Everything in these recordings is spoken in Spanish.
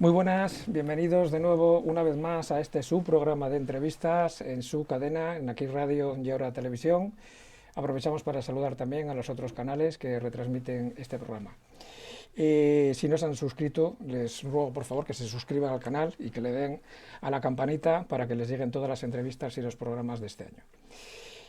Muy buenas, bienvenidos de nuevo una vez más a este su programa de entrevistas en su cadena, en Aquí Radio y Ahora Televisión. Aprovechamos para saludar también a los otros canales que retransmiten este programa. Si no se han suscrito, les ruego por favor que se suscriban al canal y que le den a la campanita para que les lleguen todas las entrevistas y los programas de este año.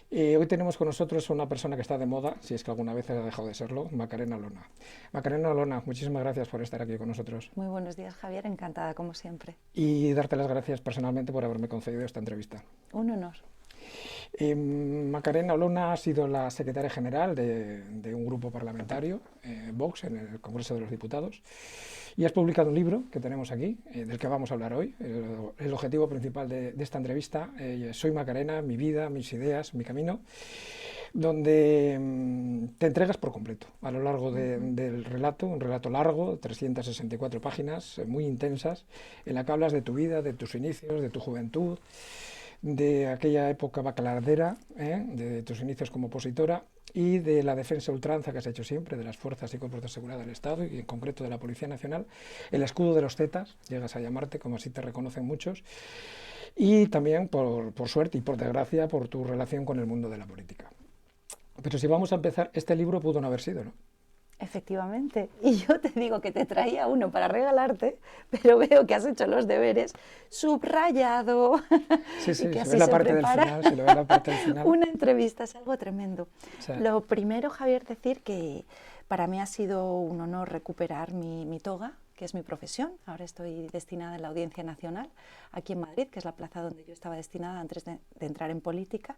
Hoy tenemos con nosotros a una persona que está de moda, si es que alguna vez ha dejado de serlo, Macarena Olona. Macarena Olona, muchísimas gracias por estar aquí con nosotros. Muy buenos días, Javier, encantada como siempre. Y darte las gracias personalmente por haberme concedido esta entrevista. Un honor. Macarena Olona ha sido la secretaria general de un grupo parlamentario, Vox, en el Congreso de los Diputados, y has publicado un libro que tenemos aquí, del que vamos a hablar hoy. El objetivo principal de esta entrevista, Soy Macarena, mi vida, mis ideas, mi camino, donde te entregas por completo a lo largo del relato, un relato largo, 364 páginas, muy intensas, en la que hablas de tu vida, de tus inicios, de tu juventud, de aquella época bacalardera, de tus inicios como opositora y de la defensa ultranza que has hecho siempre de las fuerzas y cuerpos de seguridad del Estado y en concreto de la Policía Nacional, el escudo de los Zetas, llegas a llamarte, como así te reconocen muchos, y también por suerte y por desgracia por tu relación con el mundo de la política. Pero si vamos a empezar, este libro pudo no haber sido, ¿no? Efectivamente, y yo te digo que te traía uno para regalarte, pero veo que has hecho los deberes, subrayado, Sí, y que se así ve la se parte del prepara final, se le ve la parte del final. una entrevista, es algo tremendo. O sea, Lo primero, Javier, decir que para mí ha sido un honor recuperar mi toga, que es mi profesión. Ahora estoy destinada en la Audiencia Nacional, aquí en Madrid, que es la plaza donde yo estaba destinada antes de entrar en política.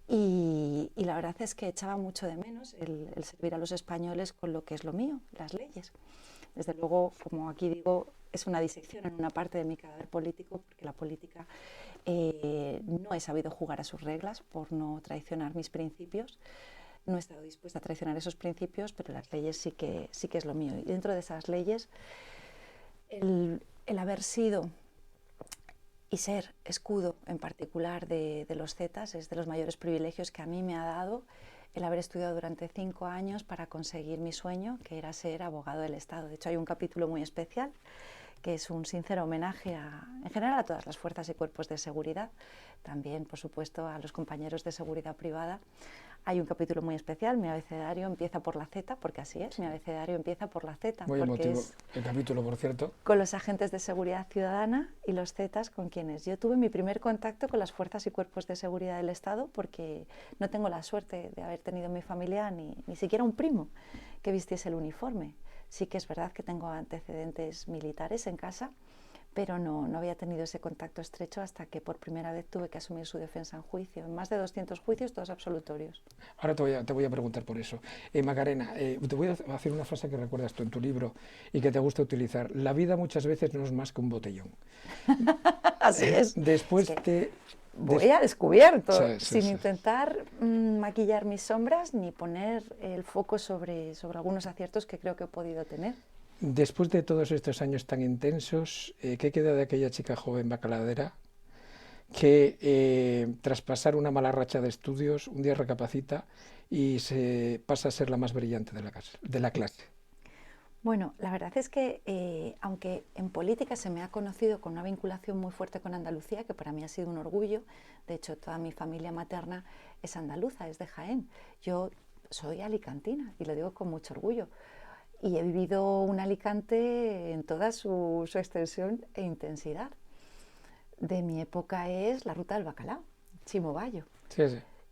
Y la verdad es que echaba mucho de menos el servir a los españoles con lo que es lo mío, las leyes. Desde luego, como aquí digo, es una disección en una parte de mi carácter político, porque la política no he sabido jugar a sus reglas por no traicionar mis principios. No he estado dispuesta a traicionar esos principios, pero las leyes sí que es lo mío. Y dentro de esas leyes, el haber sido y ser escudo en particular de los Zetas es de los mayores privilegios que a mí me ha dado el haber estudiado durante 5 años para conseguir mi sueño, que era ser abogado del Estado. De hecho, hay un capítulo muy especial que es un sincero homenaje en general a todas las fuerzas y cuerpos de seguridad, también, por supuesto, a los compañeros de seguridad privada. Hay un capítulo muy especial, mi abecedario empieza por la Z, porque así es, mi abecedario empieza por la Z. muy porque emotivo es el capítulo, por cierto. con los agentes de seguridad ciudadana y los Zetas con quienes yo tuve mi primer contacto con las fuerzas y cuerpos de seguridad del Estado, porque no tengo la suerte de haber tenido en mi familia ni siquiera un primo que vistiese el uniforme. Sí que es verdad que tengo antecedentes militares en casa, pero no había tenido ese contacto estrecho hasta que por primera vez tuve que asumir su defensa en juicio, en más de 200 juicios, todos absolutorios. Ahora te voy a preguntar por eso. Macarena, te voy a hacer una frase que recuerdas tú en tu libro y que te gusta utilizar. La vida muchas veces no es más que un botellón. Así es. Después Es que te... voy a descubierto, Sí. sin intentar maquillar mis sombras ni poner el foco sobre algunos aciertos que creo que he podido tener. Después de todos estos años tan intensos, ¿qué queda de aquella chica joven bacaladera que tras pasar una mala racha de estudios, un día recapacita y se pasa a ser la más brillante de la clase? Bueno, la verdad es que aunque en política se me ha conocido con una vinculación muy fuerte con Andalucía, que para mí ha sido un orgullo, de hecho toda mi familia materna es andaluza, es de Jaén. Yo soy alicantina y lo digo con mucho orgullo. Y he vivido un Alicante en toda su extensión e intensidad. De mi época es la ruta del bacalao, Chimo Bayo. Sí.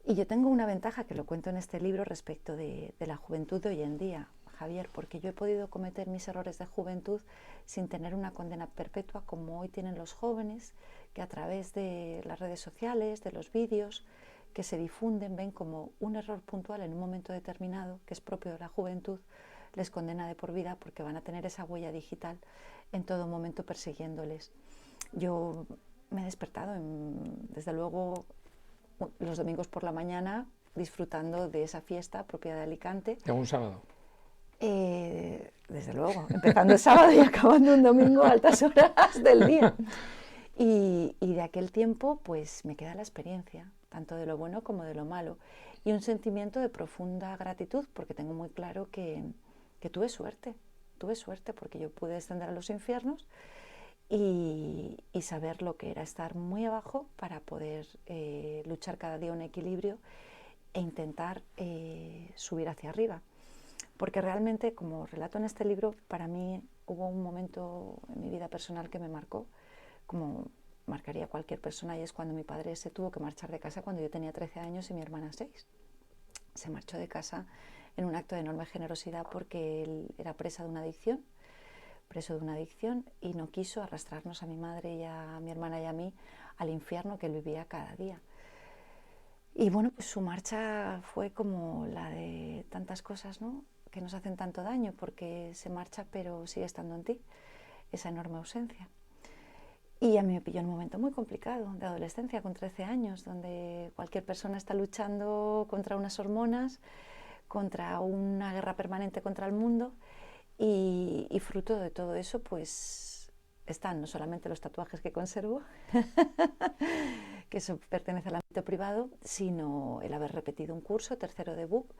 Y yo tengo una ventaja que lo cuento en este libro respecto de la juventud de hoy en día, Javier, porque yo he podido cometer mis errores de juventud sin tener una condena perpetua como hoy tienen los jóvenes, que a través de las redes sociales, de los vídeos que se difunden, ven como un error puntual en un momento determinado, que es propio de la juventud, les condena de por vida porque van a tener esa huella digital en todo momento persiguiéndoles. Yo me he despertado, desde luego, los domingos por la mañana disfrutando de esa fiesta propia de Alicante. ¿De algún sábado? Desde luego, empezando el sábado y acabando un domingo a altas horas del día. Y de aquel tiempo pues me queda la experiencia, tanto de lo bueno como de lo malo, y un sentimiento de profunda gratitud, porque tengo muy claro que tuve suerte porque yo pude descender a los infiernos y saber lo que era estar muy abajo para poder luchar cada día un equilibrio e intentar subir hacia arriba. Porque realmente, como relato en este libro, para mí hubo un momento en mi vida personal que me marcó, como marcaría cualquier persona, y es cuando mi padre se tuvo que marchar de casa cuando yo tenía 13 años y mi hermana 6. Se marchó de casa en un acto de enorme generosidad porque él era preso de una adicción y no quiso arrastrarnos a mi madre y a mi hermana y a mí al infierno que él vivía cada día. Y bueno, pues su marcha fue como la de tantas cosas, ¿no?, que nos hacen tanto daño, porque se marcha pero sigue estando en ti, esa enorme ausencia. Y a mí me pilló en un momento muy complicado de adolescencia, con 13 años, donde cualquier persona está luchando contra unas hormonas, contra una guerra permanente contra el mundo, y fruto de todo eso, pues están no solamente los tatuajes que conservo, que eso pertenece al ámbito privado, sino el haber repetido un curso, tercero de BUP,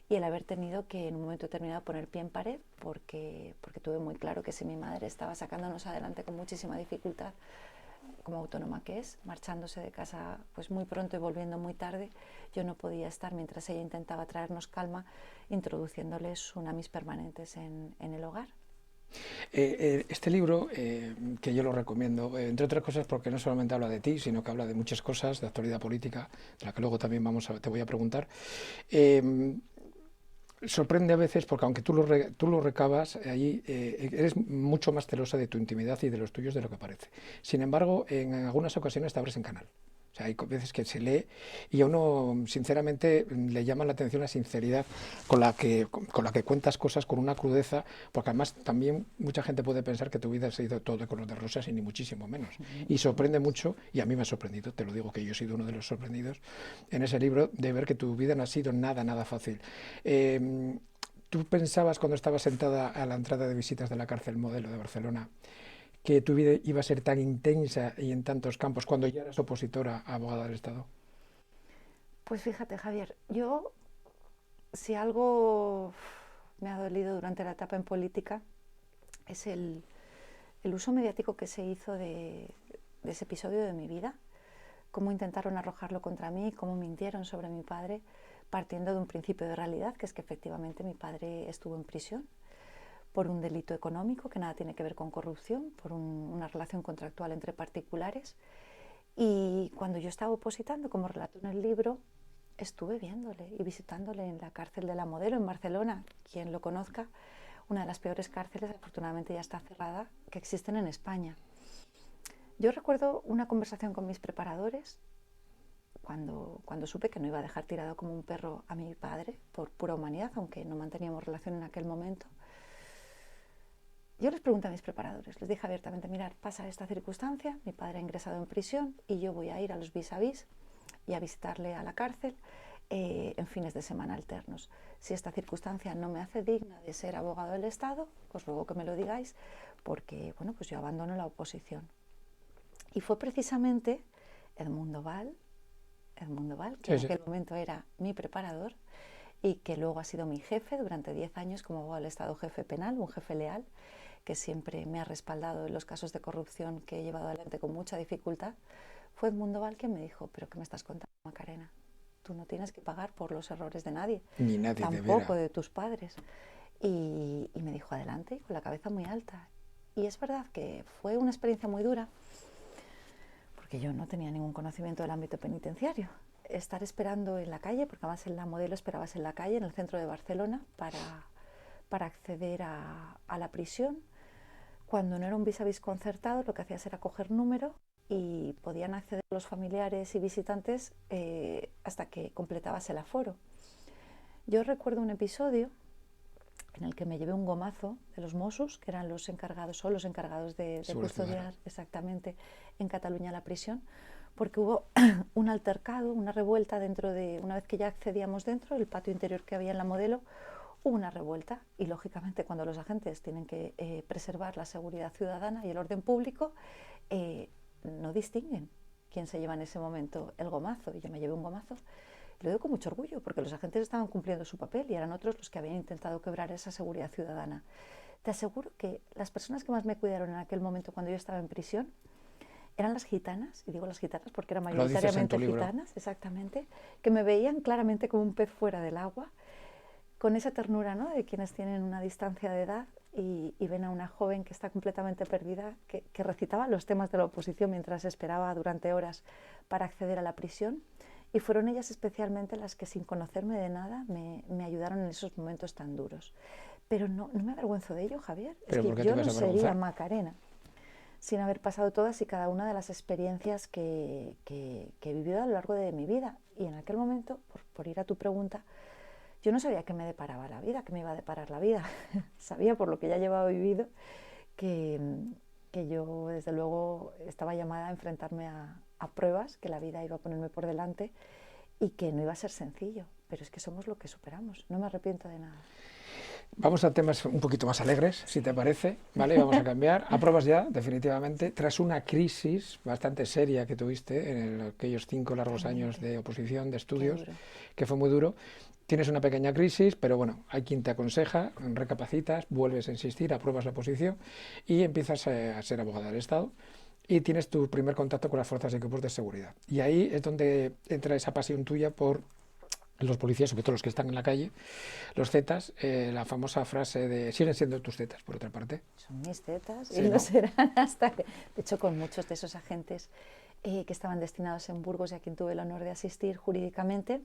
y el haber tenido que en un momento determinado poner pie en pared, porque tuve muy claro que si mi madre estaba sacándonos adelante con muchísima dificultad, como autónoma que es, marchándose de casa pues muy pronto y volviendo muy tarde, yo no podía estar mientras ella intentaba traernos calma, introduciéndoles tsunamis permanentes en el hogar. Este libro, que yo lo recomiendo, entre otras cosas porque no solamente habla de ti, sino que habla de muchas cosas, de actualidad política, de la que luego también te voy a preguntar. eh, Sorprende a veces porque aunque tú lo recabas, allí eres mucho más celosa de tu intimidad y de los tuyos de lo que parece. Sin embargo, en algunas ocasiones te abres en canal. O sea, hay veces que se lee y a uno, sinceramente, le llama la atención la sinceridad con la que cuentas cosas con una crudeza, porque además también mucha gente puede pensar que tu vida ha sido todo de color de rosas y ni muchísimo menos. Y sorprende mucho, y a mí me ha sorprendido, te lo digo que yo he sido uno de los sorprendidos en ese libro, de ver que tu vida no ha sido nada fácil. ¿Tú pensabas cuando estabas sentada a la entrada de visitas de la cárcel Modelo de Barcelona que tu vida iba a ser tan intensa y en tantos campos cuando ya eras opositora a abogada del Estado? Pues fíjate, Javier, yo, si algo me ha dolido durante la etapa en política, es el uso mediático que se hizo de ese episodio de mi vida, cómo intentaron arrojarlo contra mí, cómo mintieron sobre mi padre, partiendo de un principio de realidad, que es que efectivamente mi padre estuvo en prisión por un delito económico que nada tiene que ver con corrupción, por una relación contractual entre particulares. Y cuando yo estaba opositando, como relato en el libro, estuve viéndole y visitándole en la cárcel de la Modelo en Barcelona. Quien lo conozca, una de las peores cárceles, afortunadamente ya está cerrada, que existen en España. Yo recuerdo una conversación con mis preparadores cuando supe que no iba a dejar tirado como un perro a mi padre por pura humanidad, aunque no manteníamos relación en aquel momento. Yo les pregunté a mis preparadores, les dije abiertamente, mirad, pasa esta circunstancia, mi padre ha ingresado en prisión y yo voy a ir a los vis-a-vis y a visitarle a la cárcel en fines de semana alternos. Si esta circunstancia no me hace digna de ser abogado del Estado, os ruego que me lo digáis, porque bueno, pues yo abandono la oposición. Y fue precisamente Edmundo Val, que en aquel momento era mi preparador y que luego ha sido mi jefe durante 10 años como abogado del Estado, jefe penal, un jefe leal, que siempre me ha respaldado en los casos de corrupción que he llevado adelante con mucha dificultad. Fue Edmundo Val quien me dijo, ¿pero qué me estás contando, Macarena? Tú no tienes que pagar por los errores de nadie, Ni nadie tampoco deberá. de tus padres. Y me dijo, adelante, con la cabeza muy alta. Y es verdad que fue una experiencia muy dura, porque yo no tenía ningún conocimiento del ámbito penitenciario. Estar esperando en la calle, porque además en la Modelo esperabas en la calle, en el centro de Barcelona, para acceder a la prisión. Cuando no era un vis-a-vis concertado, lo que hacías era coger número y podían acceder los familiares y visitantes hasta que completabas el aforo. Yo recuerdo un episodio en el que me llevé un gomazo de los Mossos, que eran los encargados, son los encargados de custodiar exactamente en Cataluña la prisión, porque hubo un altercado, una revuelta dentro de, una vez que ya accedíamos dentro, el patio interior que había en la Modelo, hubo una revuelta y lógicamente cuando los agentes tienen que preservar la seguridad ciudadana y el orden público, no distinguen quién se lleva en ese momento el gomazo, y yo me llevé un gomazo. Lo digo con mucho orgullo porque los agentes estaban cumpliendo su papel y eran otros los que habían intentado quebrar esa seguridad ciudadana. Te aseguro que las personas que más me cuidaron en aquel momento cuando yo estaba en prisión eran las gitanas, y digo las gitanas porque eran Lo dices en tu mayoritariamente libro. gitanas, exactamente, que me veían claramente como un pez fuera del agua, con esa ternura, ¿no?, de quienes tienen una distancia de edad y ven a una joven que está completamente perdida, que recitaba los temas de la oposición mientras esperaba durante horas para acceder a la prisión. Y fueron ellas especialmente las que, sin conocerme de nada, me ayudaron en esos momentos tan duros. Pero no me avergüenzo de ello, Javier. Es ¿Pero que por qué te yo vas no a sería avergonzar? Macarena sin haber pasado todas y cada una de las experiencias que he vivido a lo largo de mi vida. Y en aquel momento, por ir a tu pregunta, yo no sabía qué me deparaba la vida, qué me iba a deparar la vida. Sabía, por lo que ya llevaba vivido, que, que yo, desde luego, estaba llamada a enfrentarme a pruebas que la vida iba a ponerme por delante y que no iba a ser sencillo. Pero es que somos lo que superamos. No me arrepiento de nada. Vamos a temas un poquito más alegres, si te Sí. parece, ¿vale? Vamos a cambiar. Apruebas ya, definitivamente, tras una crisis bastante seria que tuviste en aquellos 5 largos años Totalmente. de oposición, de Qué estudios, duro. que fue muy duro. Tienes una pequeña crisis, pero bueno, hay quien te aconseja, recapacitas, vuelves a insistir, apruebas la oposición y empiezas a ser abogada del Estado y tienes tu primer contacto con las fuerzas y cuerpos de seguridad. Y ahí es donde entra esa pasión tuya por los policías, sobre todo los que están en la calle, los zetas, la famosa frase de siguen siendo tus zetas, por otra parte. Son mis tetas y Sí, lo ¿no? serán hasta que... De hecho, con muchos de esos agentes que estaban destinados en Burgos y a quien tuve el honor de asistir jurídicamente,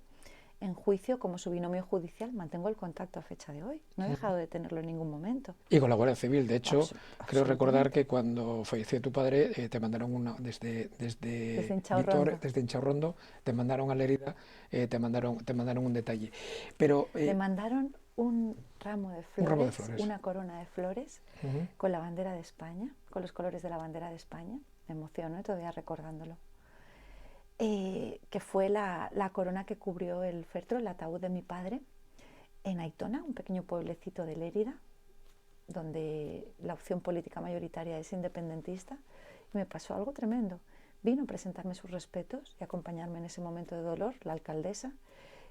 en juicio como su binomio judicial, mantengo el contacto a fecha de hoy. No he dejado de tenerlo en ningún momento. Y con la Guardia Civil, de hecho, creo recordar Absolutamente. que cuando falleció tu padre, te mandaron una, Desde desde Inchaurrondo. Vitoria, desde Inchaurrondo, te mandaron a Lérida, te mandaron un detalle. Pero Me mandaron un ramo de un ramo de flores, flores. una corona de flores, Ujú. con la bandera de España, con los colores de la bandera de España. Me emociono todavía recordándolo. Que fue la corona que cubrió el féretro, el ataúd de mi padre, en Aitona, un pequeño pueblecito de Lérida, donde la opción política mayoritaria es independentista, y me pasó algo tremendo. Vino a presentarme sus respetos y acompañarme en ese momento de dolor la alcaldesa,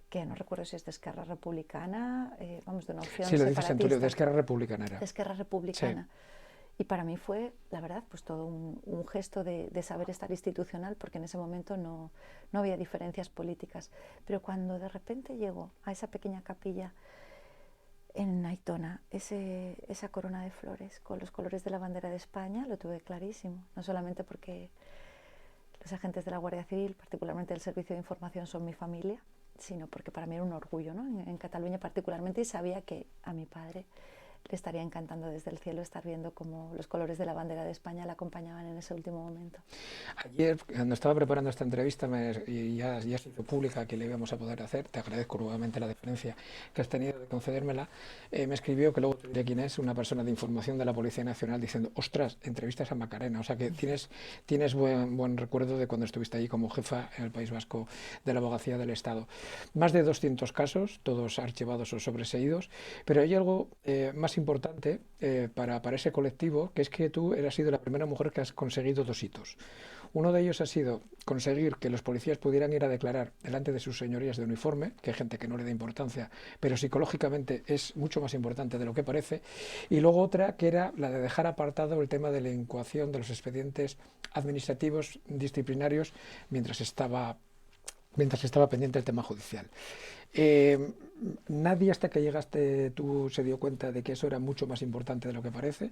que no recuerdo si es de Esquerra Republicana, vamos, de una opción Sí, lo dices en tu libro, de separatista, Esquerra Republicana era. de Esquerra Sí. Republicana. Y para mí fue, la verdad, pues todo un gesto de saber estar institucional, porque en ese momento no había diferencias políticas. Pero cuando de repente llegó a esa pequeña capilla en Aitona, esa corona de flores con los colores de la bandera de España, lo tuve clarísimo. No solamente porque los agentes de la Guardia Civil, particularmente del Servicio de Información, son mi familia, sino porque para mí era un orgullo, ¿no? En Cataluña particularmente, y sabía que a mi padre le estaría encantando desde el cielo estar viendo cómo los colores de la bandera de España le acompañaban en ese último momento. Ayer, cuando estaba preparando esta entrevista y ya se hizo pública que le íbamos a poder hacer, te agradezco nuevamente la deferencia que has tenido de concedérmela, me escribió, que luego te diré quién es, una persona de información de la Policía Nacional diciendo, ostras, entrevistas a Macarena, o sea que tienes buen recuerdo de cuando estuviste allí como jefa en el País Vasco de la Abogacía del Estado. Más de 200 casos, todos archivados o sobreseídos, pero hay algo más importante para ese colectivo, que es que tú has sido la primera mujer que has conseguido 2 hitos. Uno de ellos ha sido conseguir que los policías pudieran ir a declarar delante de sus señorías de uniforme, que hay gente que no le da importancia, pero psicológicamente es mucho más importante de lo que parece. Y luego otra que era la de dejar apartado el tema de la incoación de los expedientes administrativos disciplinarios mientras estaba pendiente el tema judicial. Eh, Nadie hasta que llegaste tú se dio cuenta de que eso era mucho más importante de lo que parece.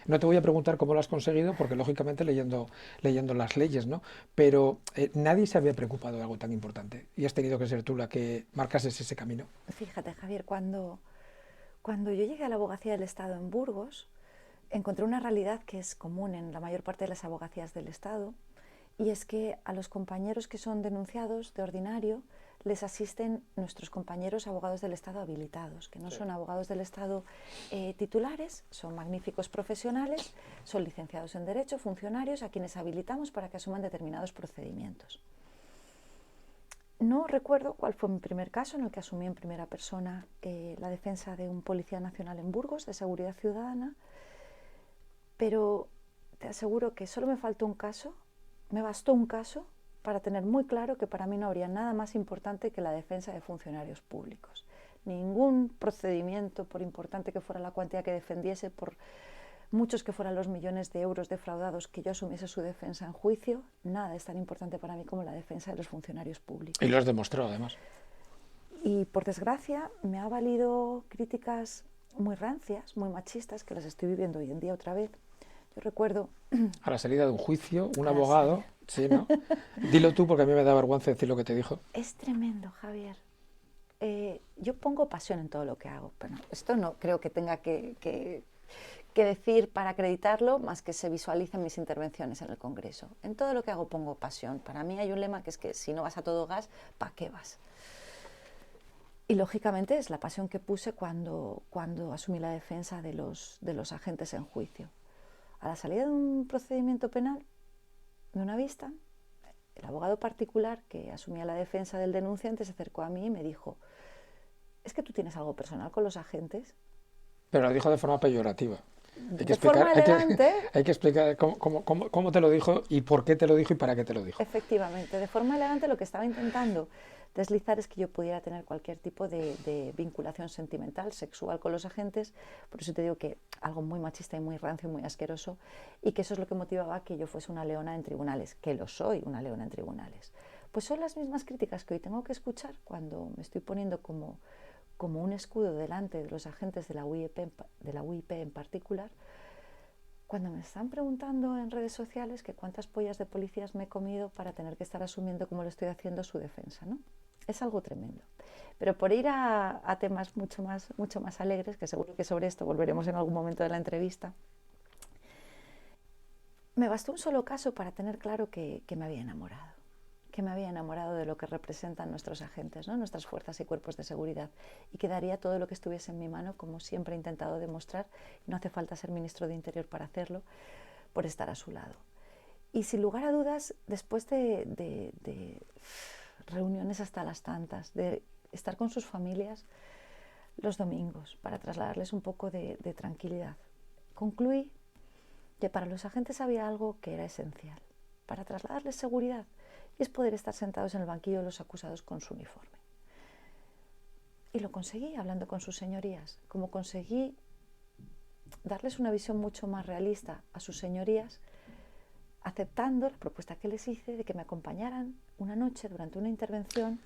No te voy a preguntar cómo lo has conseguido, porque lógicamente leyendo las leyes, ¿no? Pero nadie se había preocupado de algo tan importante y has tenido que ser tú la que marcases ese camino. Fíjate, Javier, cuando yo llegué a la abogacía del Estado en Burgos, encontré una realidad que es común en la mayor parte de las abogacías del Estado, y es que a los compañeros que son denunciados de ordinario les asisten nuestros compañeros abogados del Estado habilitados, que no son abogados del Estado titulares, son magníficos profesionales, son licenciados en Derecho, funcionarios a quienes habilitamos para que asuman determinados procedimientos. No recuerdo cuál fue mi primer caso en el que asumí en primera persona la defensa de un policía nacional en Burgos, de seguridad ciudadana, pero te aseguro que solo me faltó un caso, me bastó un caso para tener muy claro que para mí no habría nada más importante que la defensa de funcionarios públicos. ningún procedimiento, por importante que fuera la cuantía que defendiese, por muchos que fueran los millones de euros defraudados, que yo asumiese su defensa en juicio, nada es tan importante para mí como la defensa de los funcionarios públicos. Y lo has demostrado, además. Y, por desgracia, me ha valido críticas muy rancias, muy machistas, que las estoy viviendo hoy en día otra vez. Yo recuerdo... A la salida de un juicio, un abogado... Sí, ¿no? Dilo tú, porque a mí me da vergüenza decir lo que te dijo. Es tremendo, Javier. Yo pongo pasión en todo lo que hago. Pero esto no creo que tenga que decir para acreditarlo, más que se visualicen mis intervenciones en el Congreso. En todo lo que hago pongo pasión. Para mí hay un lema que es que si no vas a todo gas, ¿para qué vas? Y lógicamente es la pasión que puse cuando asumí la defensa de los agentes en juicio. A la salida de un procedimiento penal, de una vista, el abogado particular que asumía la defensa del denunciante se acercó a mí y me dijo: ¿es que tú tienes algo personal con los agentes? Pero lo dijo de forma peyorativa. Hay que explicar cómo te lo dijo y por qué te lo dijo y para qué te lo dijo. Efectivamente, de forma elegante lo que estaba intentando deslizar es que yo pudiera tener cualquier tipo de vinculación sentimental, sexual con los agentes. Por eso te digo que algo muy machista y muy rancio, muy asqueroso, y que eso es lo que motivaba que yo fuese una leona en tribunales, que lo soy, una leona en tribunales. Pues son las mismas críticas que hoy tengo que escuchar cuando me estoy poniendo como un escudo delante de los agentes de la UIP en particular, cuando me están preguntando en redes sociales que cuántas pollas de policías me he comido para tener que estar asumiendo, como lo estoy haciendo, su defensa, ¿no? Es algo tremendo. Pero por ir a temas mucho más alegres, que seguro que sobre esto volveremos en algún momento de la entrevista, me bastó un solo caso para tener claro que me había enamorado de lo que representan nuestros agentes, ¿no? Nuestras fuerzas y cuerpos de seguridad, y que daría todo lo que estuviese en mi mano, como siempre he intentado demostrar, y no hace falta ser ministro de Interior para hacerlo, por estar a su lado. Y sin lugar a dudas, después de reuniones hasta las tantas, de estar con sus familias los domingos para trasladarles un poco de tranquilidad, concluí que para los agentes había algo que era esencial para trasladarles seguridad, y es poder estar sentados en el banquillo de los acusados con su uniforme. Y lo conseguí hablando con sus señorías, como conseguí darles una visión mucho más realista a sus señorías, aceptando la propuesta que les hice de que me acompañaran una noche durante una intervención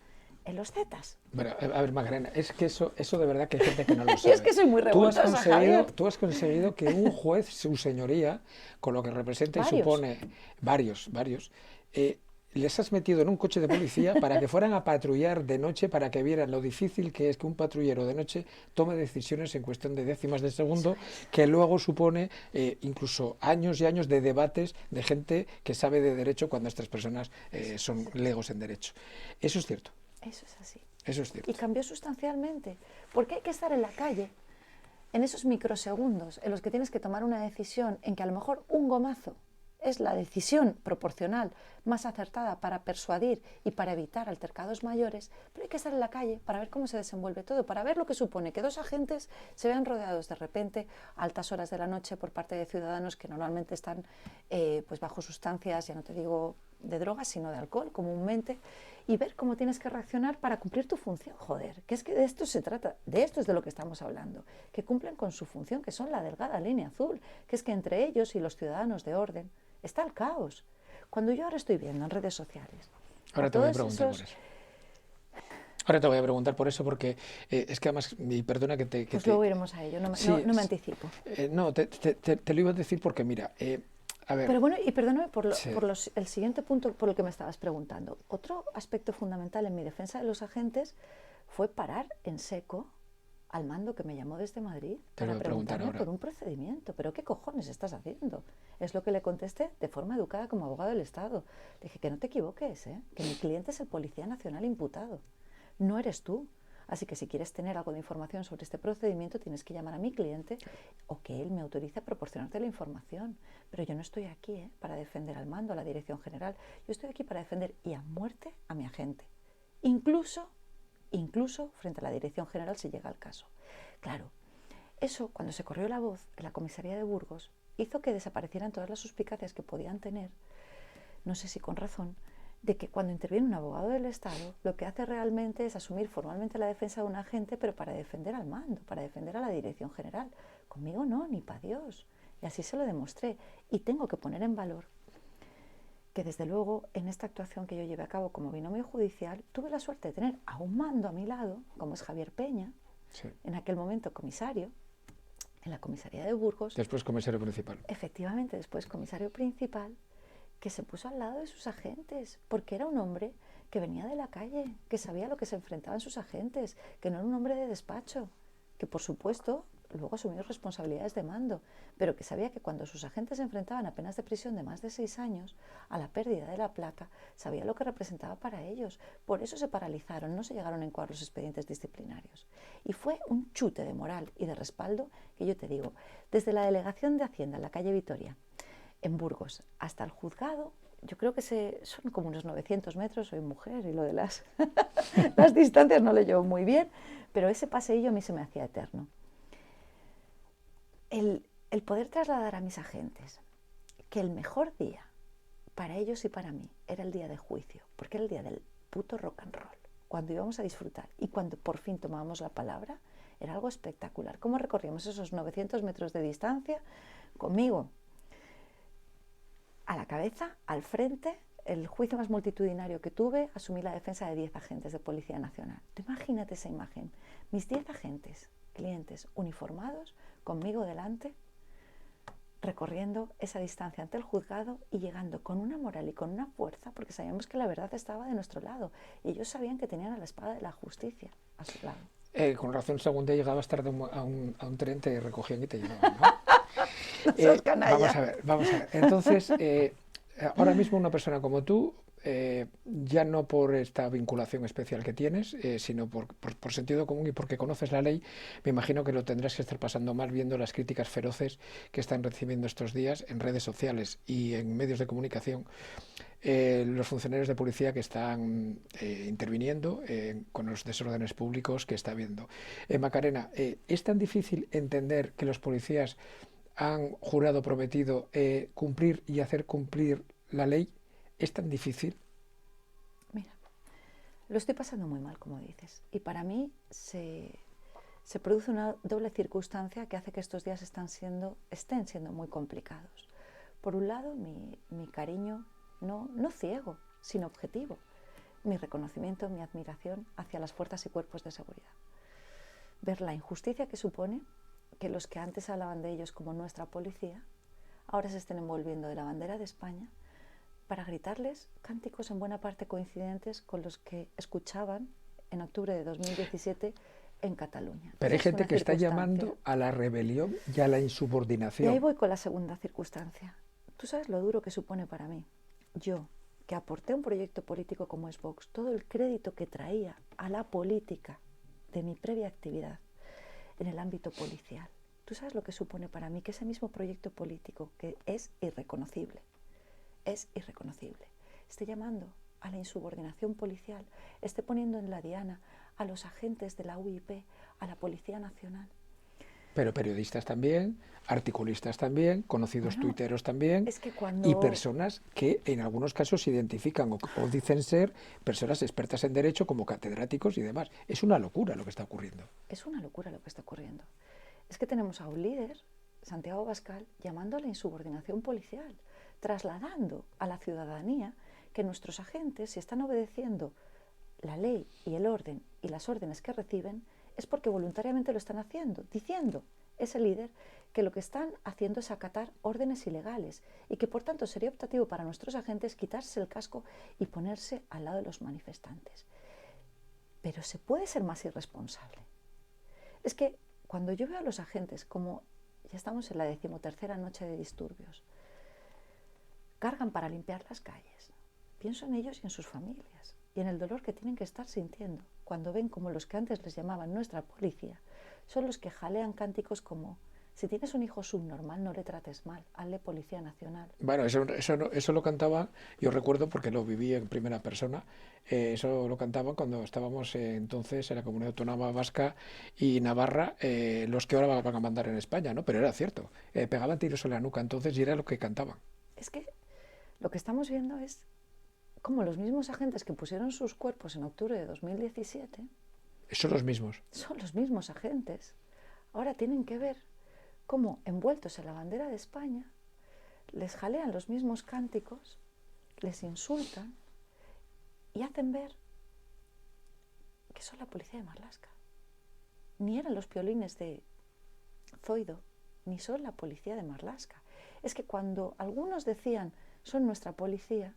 en los Zetas. Bueno, a ver, Macarena, es que eso de verdad que hay gente que no lo sabe. Es que soy muy revoltosa, Javier. Tú has conseguido que un juez, su señoría, con lo que representa y supone varios, les has metido en un coche de policía para que fueran a patrullar de noche, para que vieran lo difícil que es que un patrullero de noche tome decisiones en cuestión de décimas de segundo, que luego supone incluso años y años de debates de gente que sabe de derecho cuando estas personas son legos en derecho. Eso es cierto. Eso es así. Eso es cierto. Y cambió sustancialmente, porque hay que estar en la calle, en esos microsegundos en los que tienes que tomar una decisión, en que a lo mejor un gomazo es la decisión proporcional más acertada para persuadir y para evitar altercados mayores, pero hay que estar en la calle para ver cómo se desenvuelve todo, para ver lo que supone que dos agentes se vean rodeados de repente a altas horas de la noche por parte de ciudadanos que normalmente están pues bajo sustancias, ya no te digo de drogas, sino de alcohol comúnmente, y ver cómo tienes que reaccionar para cumplir tu función. Joder, que es que de esto se trata, de esto es de lo que estamos hablando, que cumplen con su función, que son la delgada línea azul, que es que entre ellos y los ciudadanos de orden está el caos. Cuando yo ahora estoy viendo en redes sociales... Ahora te voy a preguntar por eso. Ahora te voy a preguntar por eso porque es que además, y perdona que te... Pues luego iremos a ello, no me anticipo. No, te lo iba a decir porque mira... a ver. Pero bueno, y perdóname el siguiente punto por el que me estabas preguntando. Otro aspecto fundamental en mi defensa de los agentes fue parar en seco al mando que me llamó desde Madrid para preguntarme por un procedimiento. ¿Pero qué cojones estás haciendo? Es lo que le contesté de forma educada como abogado del Estado. Le dije que no te equivoques, que mi cliente es el Policía Nacional imputado. No eres tú. Así que si quieres tener algo de información sobre este procedimiento, tienes que llamar a mi cliente o que él me autorice a proporcionarte la información. Pero yo no estoy aquí para defender al mando, a la Dirección General. Yo estoy aquí para defender y a muerte a mi agente. Incluso frente a la Dirección General si llega el caso. Claro, eso cuando se corrió la voz en la comisaría de Burgos hizo que desaparecieran todas las suspicacias que podían tener, no sé si con razón, de que cuando interviene un abogado del Estado, lo que hace realmente es asumir formalmente la defensa de un agente, pero para defender al mando, para defender a la dirección general. Conmigo no, ni para Dios. Y así se lo demostré. Y tengo que poner en valor que desde luego en esta actuación que yo llevé a cabo como binomio judicial, tuve la suerte de tener a un mando a mi lado, como es Javier Peña, sí, en aquel momento comisario, en la comisaría de Burgos. Después comisario principal. Efectivamente, después comisario principal, que se puso al lado de sus agentes, porque era un hombre que venía de la calle, que sabía lo que se enfrentaban sus agentes, que no era un hombre de despacho, que por supuesto luego asumió responsabilidades de mando, pero que sabía que cuando sus agentes se enfrentaban a penas de prisión de más de 6 años, a la pérdida de la placa, sabía lo que representaba para ellos. Por eso se paralizaron, no se llegaron a incoar los expedientes disciplinarios. Y fue un chute de moral y de respaldo que yo te digo, desde la delegación de Hacienda en la calle Vitoria, en Burgos, hasta el juzgado, yo creo que son como unos 900 metros, soy mujer y lo de las distancias no lo llevo muy bien, pero ese paseillo a mí se me hacía eterno. El poder trasladar a mis agentes que el mejor día para ellos y para mí era el día de juicio, porque era el día del puto rock and roll, cuando íbamos a disfrutar y cuando por fin tomábamos la palabra, era algo espectacular. ¿Cómo recorríamos esos 900 metros de distancia? Conmigo a la cabeza, al frente, el juicio más multitudinario que tuve, asumí la defensa de 10 agentes de Policía Nacional. Tú imagínate esa imagen, mis 10 agentes, clientes uniformados, conmigo delante, recorriendo esa distancia ante el juzgado y llegando con una moral y con una fuerza, porque sabíamos que la verdad estaba de nuestro lado y ellos sabían que tenían a la espada de la justicia a su lado. Con razón, según te llegabas tarde a un tren, te recogían y te llevaban, ¿no? Vamos a ver. Entonces, ahora mismo una persona como tú, ya no por esta vinculación especial que tienes, sino por sentido común y porque conoces la ley, me imagino que lo tendrás que estar pasando mal viendo las críticas feroces que están recibiendo estos días en redes sociales y en medios de comunicación los funcionarios de policía que están interviniendo con los desórdenes públicos que está habiendo. Macarena, ¿es tan difícil entender que los policías han jurado, prometido cumplir y hacer cumplir la ley? ¿Es tan difícil? Mira, lo estoy pasando muy mal, como dices, y para mí se produce una doble circunstancia que hace que estos días estén siendo muy complicados. Por un lado, mi cariño, no ciego, sino objetivo, mi reconocimiento, mi admiración hacia las fuerzas y cuerpos de seguridad. Ver la injusticia que supone que los que antes hablaban de ellos como nuestra policía, ahora se estén envolviendo de la bandera de España para gritarles cánticos en buena parte coincidentes con los que escuchaban en octubre de 2017 en Cataluña. Pero hay gente que está llamando a la rebelión y a la insubordinación. Y ahí voy con la segunda circunstancia. Tú sabes lo duro que supone para mí. Yo, que aporté un proyecto político como es Vox, todo el crédito que traía a la política de mi previa actividad en el ámbito policial. Tú sabes lo que supone para mí que ese mismo proyecto político, que es irreconocible, esté llamando a la insubordinación policial, esté poniendo en la diana a los agentes de la UIP, a la Policía Nacional. Pero periodistas también, articulistas también, conocidos tuiteros también, y personas que en algunos casos se identifican o dicen ser personas expertas en derecho como catedráticos y demás. Es una locura lo que está ocurriendo. Es una locura lo que está ocurriendo. Es que tenemos a un líder, Santiago Abascal, llamando a la insubordinación policial, trasladando a la ciudadanía que nuestros agentes, si están obedeciendo la ley y el orden y las órdenes que reciben, es porque voluntariamente lo están haciendo, diciendo ese líder que lo que están haciendo es acatar órdenes ilegales y que por tanto sería optativo para nuestros agentes quitarse el casco y ponerse al lado de los manifestantes. Pero se puede ser más irresponsable. Es que cuando yo veo a los agentes, como ya estamos en la 13ª noche de disturbios, cargan para limpiar las calles, pienso en ellos y en sus familias y en el dolor que tienen que estar sintiendo cuando ven como los que antes les llamaban nuestra policía son los que jalean cánticos como: si tienes un hijo subnormal, no le trates mal, hazle Policía Nacional. Bueno, eso lo cantaba, yo recuerdo porque lo viví en primera persona, eso lo cantaban cuando estábamos entonces en la Comunidad Autónoma Vasca y Navarra, los que ahora van a mandar en España, ¿no? Pero era cierto, pegaban tiros en la nuca entonces y era lo que cantaban. Es que lo que estamos viendo es cómo los mismos agentes que pusieron sus cuerpos en octubre de 2017 Son los mismos. son los mismos agentes. Ahora tienen que ver cómo, envueltos en la bandera de España, les jalean los mismos cánticos, les insultan y hacen ver que son la policía de Marlaska. Ni eran los piolines de Zoido, ni son la policía de Marlaska. Es que cuando algunos decían son nuestra policía,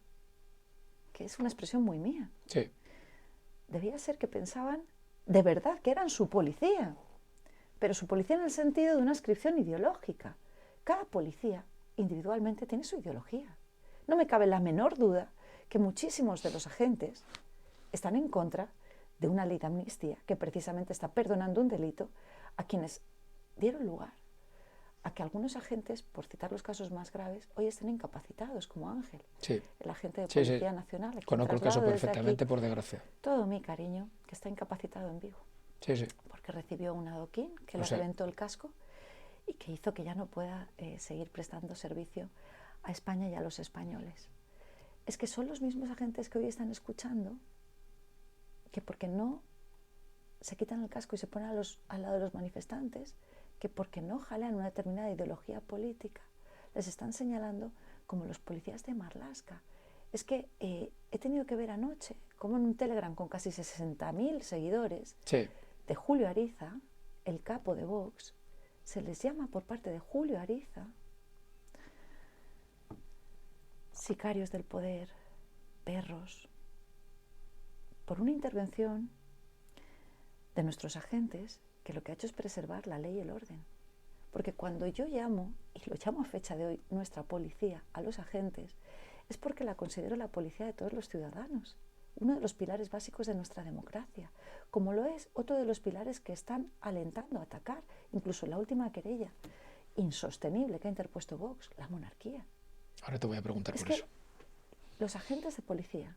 que es una expresión muy mía, Sí. debía ser que pensaban de verdad que eran su policía, pero su policía en el sentido de una adscripción ideológica. Cada policía individualmente tiene su ideología. No me cabe la menor duda que muchísimos de los agentes están en contra de una ley de amnistía que precisamente está perdonando un delito a quienes dieron lugar a que algunos agentes, por citar los casos más graves, hoy estén incapacitados, como Ángel, Sí. el agente de Sí, sí. Policía Nacional. Conozco el caso perfectamente, por desgracia. Todo mi cariño, que está incapacitado en Vigo, Sí, sí. porque recibió un adoquín que O le sea, reventó el casco y que hizo que ya no pueda seguir prestando servicio a España y a los españoles. Es que son los mismos agentes que hoy están escuchando que porque no se quitan el casco y se ponen al lado de los manifestantes, que porque no jalean una determinada ideología política, les están señalando como los policías de Marlaska. Es que he tenido que ver anoche como en un Telegram con casi 60.000 seguidores sí. de Julio Ariza, el capo de Vox, se les llama por parte de Julio Ariza sicarios del poder, perros, por una intervención de nuestros agentes que lo que ha hecho es preservar la ley y el orden. Porque cuando yo llamo, y lo llamo a fecha de hoy, nuestra policía a los agentes, es porque la considero la policía de todos los ciudadanos, uno de los pilares básicos de nuestra democracia, como lo es otro de los pilares que están alentando a atacar, incluso la última querella insostenible que ha interpuesto Vox, la monarquía. Ahora te voy a preguntar Es por que eso. los agentes de policía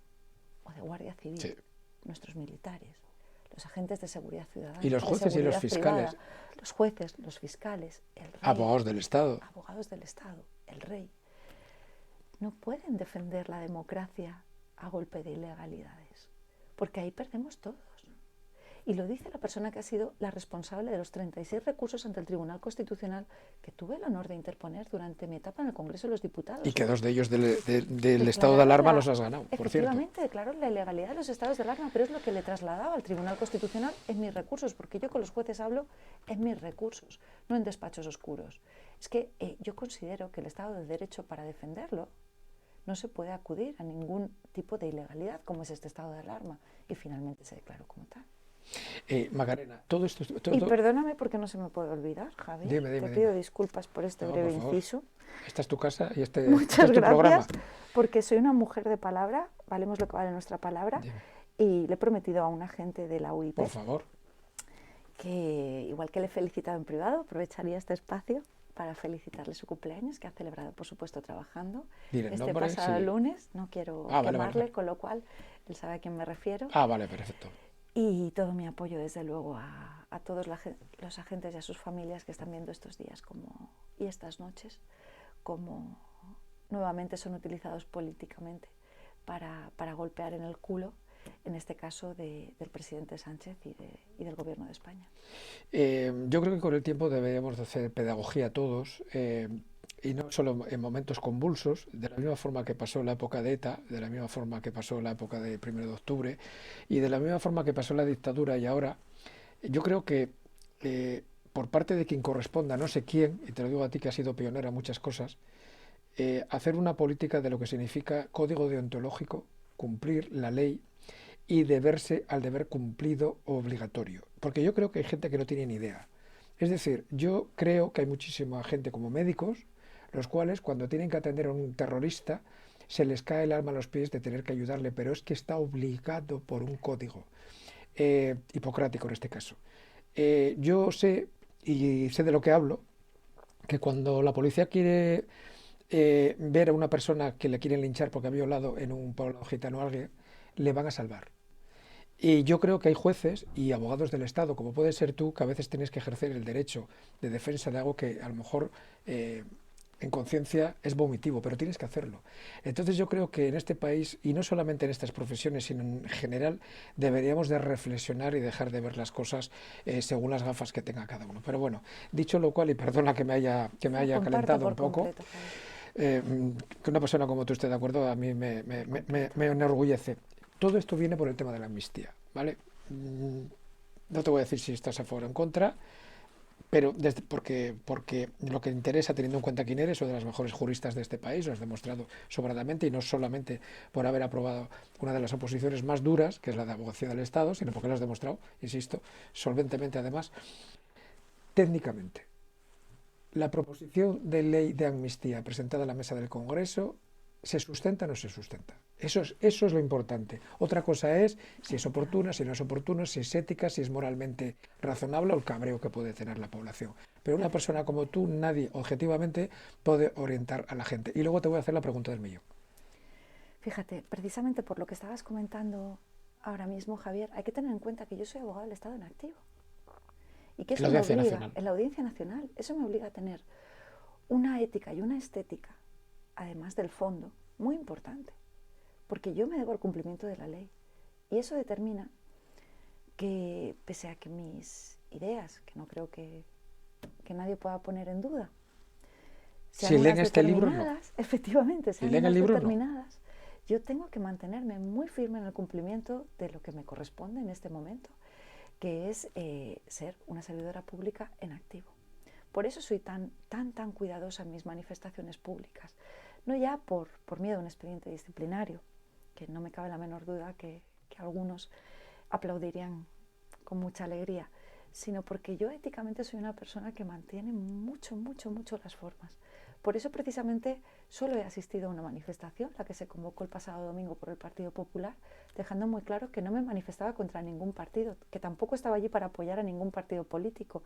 o de Guardia Civil, Sí. nuestros militares, los agentes de seguridad ciudadana, Y los jueces y los fiscales. privada, los jueces, los fiscales, el rey, Abogados del Estado. abogados del Estado, el rey, no pueden defender la democracia a golpe de ilegalidades, porque ahí perdemos todos. Y lo dice la persona que ha sido la responsable de los 36 recursos ante el Tribunal Constitucional que tuve el honor de interponer durante mi etapa en el Congreso de los Diputados. Y que dos de ellos del estado de alarma los has ganado, por cierto. Efectivamente, declaró la ilegalidad de los estados de alarma, pero es lo que le trasladaba al Tribunal Constitucional en mis recursos, porque yo con los jueces hablo en mis recursos, no en despachos oscuros. Es que yo considero que el Estado de Derecho, para defenderlo, no se puede acudir a ningún tipo de ilegalidad, como es este estado de alarma, y finalmente se declaró como tal. Macarena, todo esto... Y perdóname porque no se me puede olvidar, Javier. Dime, Te pido disculpas por este breve inciso. Esta es tu casa y este Muchas es tu gracias, programa. Porque soy una mujer de palabra, valemos lo que vale nuestra palabra, Dime. y le he prometido a un agente de la UIP Por favor. que, igual que le he felicitado en privado, aprovecharía este espacio para felicitarle su cumpleaños, que ha celebrado, por supuesto, trabajando. Dile el Este nombre, pasado sí. lunes, no quiero Vale, quemarle, vale. con lo cual él sabe a quién me refiero. Vale, perfecto. Y todo mi apoyo, desde luego, a todos los agentes y a sus familias que están viendo estos días y estas noches, como nuevamente son utilizados políticamente para golpear en el culo, en este caso del presidente Sánchez y del Gobierno de España. Yo creo que con el tiempo deberíamos de hacer pedagogía todos, y no solo en momentos convulsos, de la misma forma que pasó en la época de ETA, de la misma forma que pasó en la época del 1 de octubre, y de la misma forma que pasó en la dictadura y ahora. Yo creo que por parte de quien corresponda, no sé quién, y te lo digo a ti que has sido pionera en muchas cosas, hacer una política de lo que significa código deontológico, cumplir la ley y deberse al deber cumplido obligatorio. Porque yo creo que hay gente que no tiene ni idea. Es decir, yo creo que hay muchísima gente como médicos, los cuales cuando tienen que atender a un terrorista se les cae el alma a los pies de tener que ayudarle, pero es que está obligado por un código hipocrático en este caso. Yo sé, y sé de lo que hablo, que cuando la policía quiere ver a una persona que le quieren linchar porque ha violado en un pueblo gitano a alguien, le van a salvar. Y yo creo que hay jueces y abogados del Estado, como puedes ser tú, que a veces tienes que ejercer el derecho de defensa de algo que a lo mejor en conciencia es vomitivo, pero tienes que hacerlo. Entonces yo creo que en este país, y no solamente en estas profesiones, sino en general, deberíamos de reflexionar y dejar de ver las cosas según las gafas que tenga cada uno. Pero bueno, dicho lo cual, y perdona que me No, haya comparto calentado un por poco, completo, Javier. eh, que una persona como tú esté de acuerdo, a mí Por completo. me enorgullece. Todo esto viene por el tema de la amnistía, ¿vale? No te voy a decir si estás a favor o en contra, pero porque lo que interesa, teniendo en cuenta quién eres, o de las mejores juristas de este país, lo has demostrado sobradamente, y no solamente por haber aprobado una de las oposiciones más duras, que es la de abogacía del Estado, sino porque lo has demostrado, insisto, solventemente además, técnicamente. La proposición de ley de amnistía presentada a la mesa del Congreso, ¿se sustenta o no se sustenta? Eso es lo importante. Otra cosa es si es oportuna, si no es oportuna, si es ética, si es moralmente razonable o el cabreo que puede tener la población. Pero una persona Efectivamente. como tú, nadie objetivamente puede orientar a la gente. Y luego te voy a hacer la pregunta del millón. Fíjate, precisamente por lo que estabas comentando ahora mismo, Javier, hay que tener en cuenta que yo soy abogado del Estado en activo y que En la eso me Audiencia obliga, Nacional. en la Audiencia Nacional, eso me obliga a tener una ética y una estética, además del fondo, muy importante, porque yo me debo al cumplimiento de la ley y eso determina que, pese a que mis ideas, que no creo que nadie pueda poner en duda, sean Si leen unas este libro, no. determinadas, efectivamente, Si sean leen el unas libro, no. determinadas, yo tengo que mantenerme muy firme en el cumplimiento de lo que me corresponde en este momento, que es ser una servidora pública en activo. Por eso soy tan cuidadosa en mis manifestaciones públicas. No ya por miedo a un expediente disciplinario, que no me cabe la menor duda que algunos aplaudirían con mucha alegría, sino porque yo éticamente soy una persona que mantiene mucho las formas. Por eso precisamente solo he asistido a una manifestación, la que se convocó el pasado domingo por el Partido Popular, dejando muy claro que no me manifestaba contra ningún partido, que tampoco estaba allí para apoyar a ningún partido político,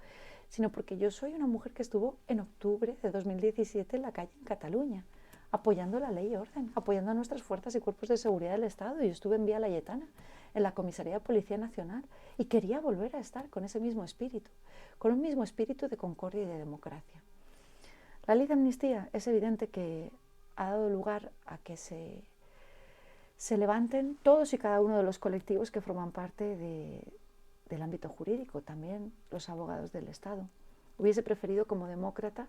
sino porque yo soy una mujer que estuvo en octubre de 2017 en la calle en Cataluña, apoyando la ley y orden, apoyando a nuestras fuerzas y cuerpos de seguridad del Estado. Yo estuve en Vía Layetana, en la Comisaría de Policía Nacional, y quería volver a estar con ese mismo espíritu, con un mismo espíritu de concordia y de democracia. La ley de amnistía es evidente que ha dado lugar a que se levanten todos y cada uno de los colectivos que forman parte del ámbito jurídico, también los abogados del Estado. Hubiese preferido como demócrata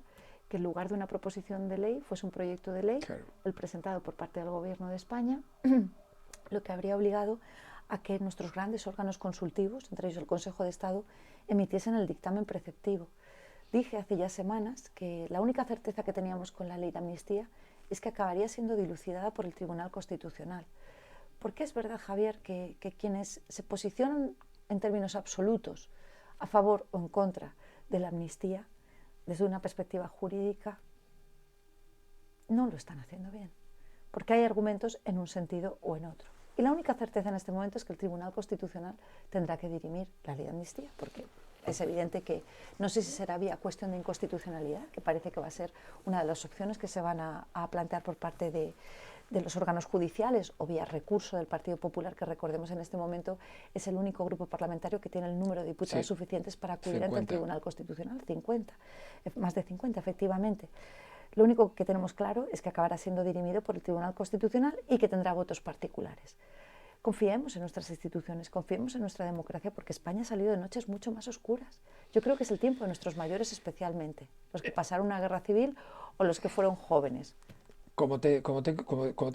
que en lugar de una proposición de ley fuese un proyecto de ley, Claro. el presentado por parte del Gobierno de España, lo que habría obligado a que nuestros grandes órganos consultivos, entre ellos el Consejo de Estado, emitiesen el dictamen preceptivo. Dije hace ya semanas que la única certeza que teníamos con la ley de amnistía es que acabaría siendo dilucidada por el Tribunal Constitucional. Porque es verdad, Javier, que quienes se posicionan en términos absolutos a favor o en contra de la amnistía, desde una perspectiva jurídica, no lo están haciendo bien, porque hay argumentos en un sentido o en otro. Y la única certeza en este momento es que el Tribunal Constitucional tendrá que dirimir la ley de amnistía, porque es evidente que no sé si será vía cuestión de inconstitucionalidad, que parece que va a ser una de las opciones que se van a plantear por parte de los órganos judiciales, o vía recurso del Partido Popular, que recordemos en este momento es el único grupo parlamentario que tiene el número de diputados suficientes para acudir 50. ante el Tribunal Constitucional, 50, más de 50 efectivamente. Lo único que tenemos claro es que acabará siendo dirimido por el Tribunal Constitucional y que tendrá votos particulares. Confiemos en nuestras instituciones, confiemos en nuestra democracia, porque España ha salido de noches mucho más oscuras. Yo creo que es el tiempo de nuestros mayores especialmente, los que pasaron una guerra civil o los que fueron jóvenes. Como te he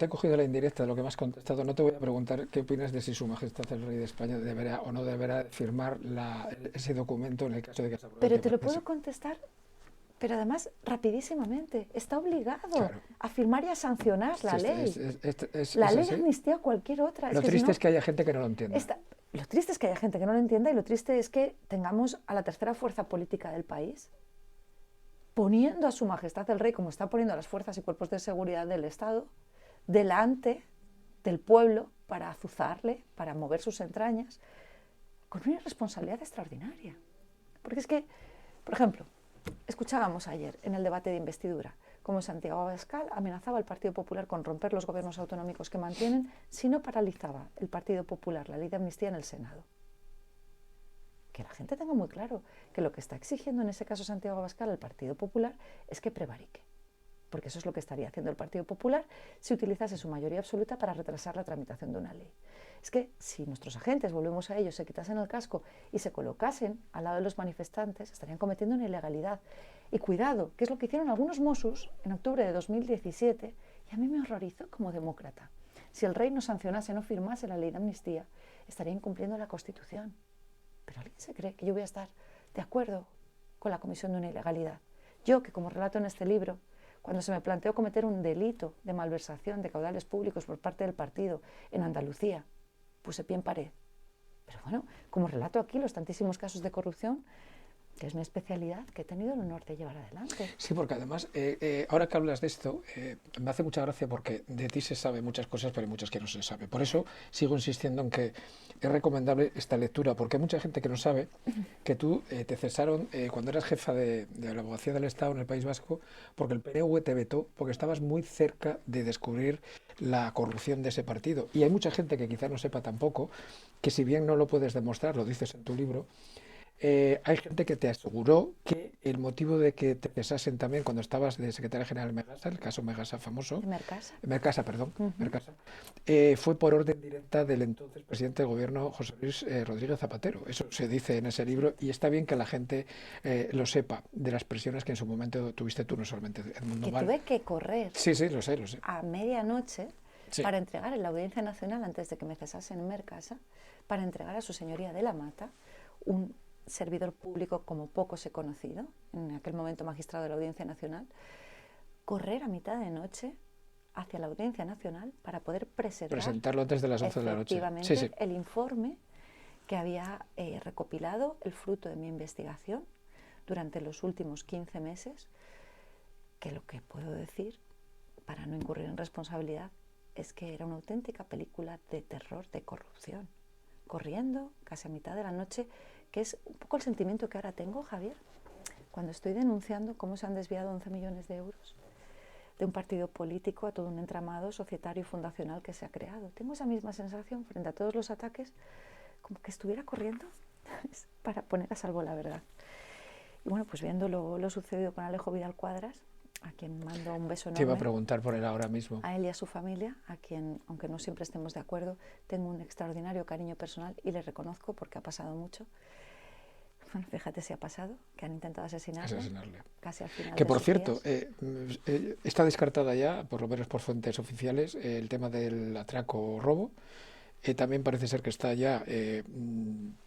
cogido la indirecta de lo que me has contestado, no te voy a preguntar qué opinas de si Su Majestad el Rey de España deberá o no deberá firmar ese documento en el caso de que se apruebe Pero que te lo parece. puedo contestar, pero además rapidísimamente. Está obligado Claro. a firmar y a sancionar la ley. La Es ley de así. amnistía o cualquier otra. Es Lo que si triste no, es que haya gente que no lo entienda. lo triste es que haya gente que no lo entienda, y lo triste es que tengamos a la tercera fuerza política del país poniendo a Su Majestad el Rey, como está poniendo a las fuerzas y cuerpos de seguridad del Estado, delante del pueblo para azuzarle, para mover sus entrañas, con una irresponsabilidad extraordinaria. Porque es que, por ejemplo, escuchábamos ayer en el debate de investidura cómo Santiago Abascal amenazaba al Partido Popular con romper los gobiernos autonómicos que mantienen si no paralizaba el Partido Popular la ley de amnistía en el Senado. Que la gente tenga muy claro que lo que está exigiendo en ese caso Santiago Abascal al Partido Popular es que prevarique. porque eso es lo que estaría haciendo el Partido Popular si utilizase su mayoría absoluta para retrasar la tramitación de una ley. Es que si nuestros agentes, volvemos a ellos, se quitasen el casco y se colocasen al lado de los manifestantes, estarían cometiendo una ilegalidad. Y cuidado, que es lo que hicieron algunos Mossos en octubre de 2017, y a mí me horrorizó como demócrata. Si el rey no sancionase, no firmase la ley de amnistía, estaría incumpliendo la Constitución. Pero ¿alguien se cree que yo voy a estar de acuerdo con la comisión de una ilegalidad? Yo, que como relato en este libro, cuando se me planteó cometer un delito de malversación de caudales públicos por parte del partido en Andalucía, puse pie en pared. Pero bueno, como relato aquí los tantísimos casos de corrupción, que es mi especialidad, que he tenido el honor de llevar adelante. Sí, porque además, ahora que hablas de esto, me hace mucha gracia porque de ti se sabe muchas cosas, pero hay muchas que no se sabe. Por eso sigo insistiendo en que es recomendable esta lectura, porque hay mucha gente que no sabe que tú te cesaron cuando eras jefa de la Abogacía del Estado en el País Vasco, porque el PNV te vetó, porque estabas muy cerca de descubrir la corrupción de ese partido. Y hay mucha gente que quizás no sepa tampoco que, si bien no lo puedes demostrar, lo dices en tu libro, hay gente que te aseguró que el motivo de que te cesasen también cuando estabas de secretaria general de Megasa, el caso Megasa famoso, De Mercasa. Mercasa, perdón, Mercasa, fue por orden directa del entonces presidente del gobierno, José Luis Rodríguez Zapatero. Eso se dice en ese libro y está bien que la gente lo sepa de las presiones que en su momento tuviste tú, no solamente Edmundo Que Val. tuve que correr Sí, sí, lo sé, lo sé. a medianoche Sí. para entregar en la Audiencia Nacional, antes de que me cesasen en Mercasa, para entregar a su señoría de la Mata un servidor público como poco se conocido, en aquel momento magistrado de la Audiencia Nacional, correr a mitad de noche hacia la Audiencia Nacional para poder Presentarlo antes de las 11 de la noche. efectivamente Sí, sí. el informe que había recopilado el fruto de mi investigación durante los últimos 15 meses, que lo que puedo decir, para no incurrir en responsabilidad, es que era una auténtica película de terror, de corrupción, corriendo casi a mitad de la noche, que es un poco el sentimiento que ahora tengo, Javier, cuando estoy denunciando cómo se han desviado 11 millones de euros de un partido político a todo un entramado societario y fundacional que se ha creado. Tengo esa misma sensación frente a todos los ataques, como que estuviera corriendo para poner a salvo la verdad. Y bueno, pues viendo lo sucedido con Alejo Vidal Cuadras, a quien mando un beso enorme. Te iba a preguntar por él ahora mismo. A él y a su familia, a quien, aunque no siempre estemos de acuerdo, tengo un extraordinario cariño personal y le reconozco porque ha pasado mucho. Bueno, fíjate si ha pasado, que han intentado asesinarle. Casi al final que de por sus cierto, días. está descartada ya, por lo menos por fuentes oficiales, el tema del atraco o robo. También parece ser que está ya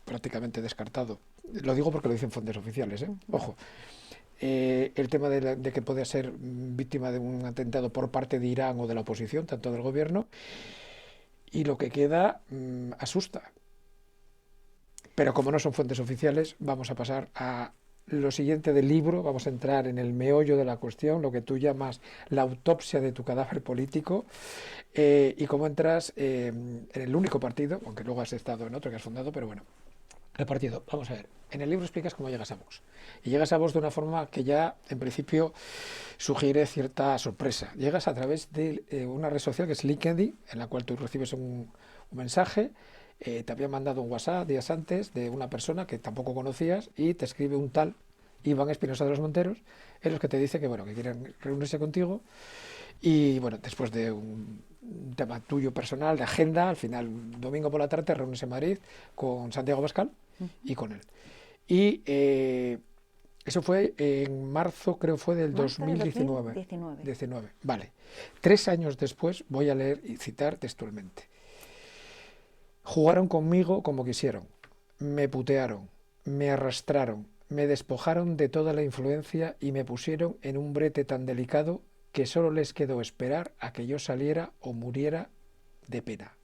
prácticamente descartado. Lo digo porque lo dicen fuentes oficiales, ojo. El tema de que puede ser víctima de un atentado por parte de Irán o de la oposición, tanto del gobierno, y lo que queda asusta. Pero como no son fuentes oficiales, vamos a pasar a lo siguiente del libro, vamos a entrar en el meollo de la cuestión, lo que tú llamas la autopsia de tu cadáver político, y cómo entras en el único partido, aunque luego has estado en otro que has fundado, pero bueno, el partido. Vamos a ver, en el libro explicas cómo llegas a Vox. Y llegas a Vox de una forma que ya, en principio, sugiere cierta sorpresa. Llegas a través de una red social que es LinkedIn, en la cual tú recibes un mensaje. Te había mandado un WhatsApp días antes de una persona que tampoco conocías y te escribe un tal Iván Espinosa de los Monteros, en los que te dice que, bueno, que quieren reunirse contigo. Y bueno, después de un tema tuyo personal, de agenda, al final, domingo por la tarde, te reúnes en Madrid con Santiago Abascal y con él. Y eso fue en marzo, creo fue del Marzo del 2019. 2019. Vale. 3 años después, voy a leer y citar textualmente. Jugaron conmigo como quisieron, me putearon, me arrastraron, me despojaron de toda la influencia y me pusieron en un brete tan delicado que solo les quedó esperar a que yo saliera o muriera de pena.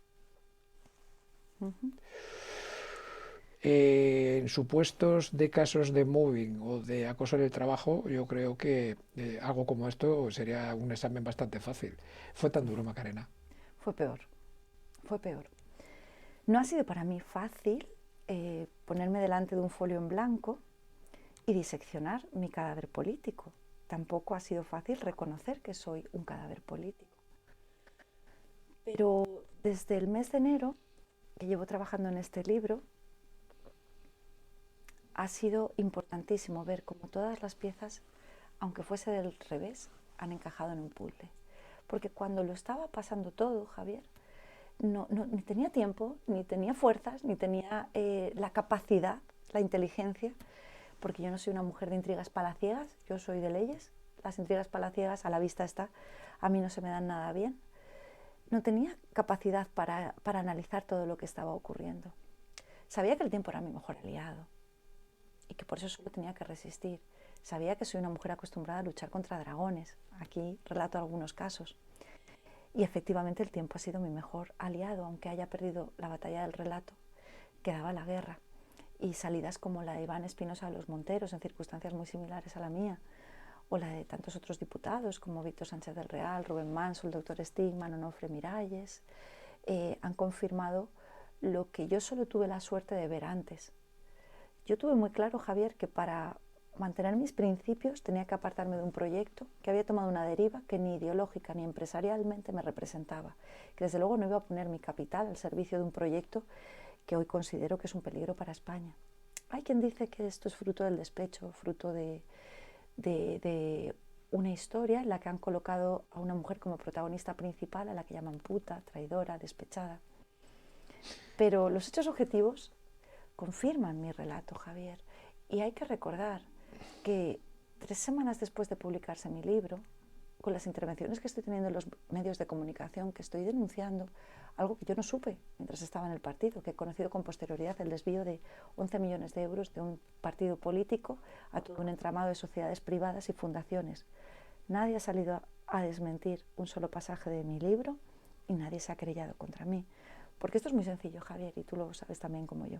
En supuestos de casos de mobbing o de acoso en el trabajo, yo creo que algo como esto sería un examen bastante fácil. ¿Fue tan duro, Macarena? Fue peor, fue peor. No ha sido para mí fácil ponerme delante de un folio en blanco y diseccionar mi cadáver político. Tampoco ha sido fácil reconocer que soy un cadáver político. Pero desde el mes de enero, que llevo trabajando en este libro, ha sido importantísimo ver cómo todas las piezas, aunque fuese del revés, han encajado en un puzzle. Porque cuando lo estaba pasando todo, Javier, ni tenía tiempo, ni tenía fuerzas, ni tenía la capacidad, la inteligencia, porque yo no soy una mujer de intrigas palaciegas, yo soy de leyes. Las intrigas palaciegas, a la vista está, a mí no se me dan nada bien. No tenía capacidad para analizar todo lo que estaba ocurriendo. Sabía que el tiempo era mi mejor aliado y que por eso solo tenía que resistir. Sabía que soy una mujer acostumbrada a luchar contra dragones. Aquí relato algunos casos. Y efectivamente el tiempo ha sido mi mejor aliado, aunque haya perdido la batalla del relato, quedaba la guerra. Y salidas como la de Iván Espinosa de los Monteros, en circunstancias muy similares a la mía, o la de tantos otros diputados como Víctor Sánchez del Real, Rubén Manso, el doctor Stigman, Onofre Miralles, han confirmado lo que yo solo tuve la suerte de ver antes. Yo tuve muy claro, Javier, que para mantener mis principios tenía que apartarme de un proyecto que había tomado una deriva que ni ideológica ni empresarialmente me representaba, que desde luego no iba a poner mi capital al servicio de un proyecto que hoy considero que es un peligro para España. Hay quien dice que esto es fruto del despecho, fruto de una historia en la que han colocado a una mujer como protagonista principal, a la que llaman puta, traidora, despechada. Pero los hechos objetivos confirman mi relato, Javier, y hay que recordar que 3 semanas después de publicarse mi libro, con las intervenciones que estoy teniendo en los medios de comunicación, que estoy denunciando algo que yo no supe mientras estaba en el partido, que he conocido con posterioridad, el desvío de 11 millones de euros de un partido político a todo un entramado de sociedades privadas y fundaciones. Nadie ha salido a desmentir un solo pasaje de mi libro y nadie se ha querellado contra mí. Porque esto es muy sencillo, Javier, y tú lo sabes también como yo.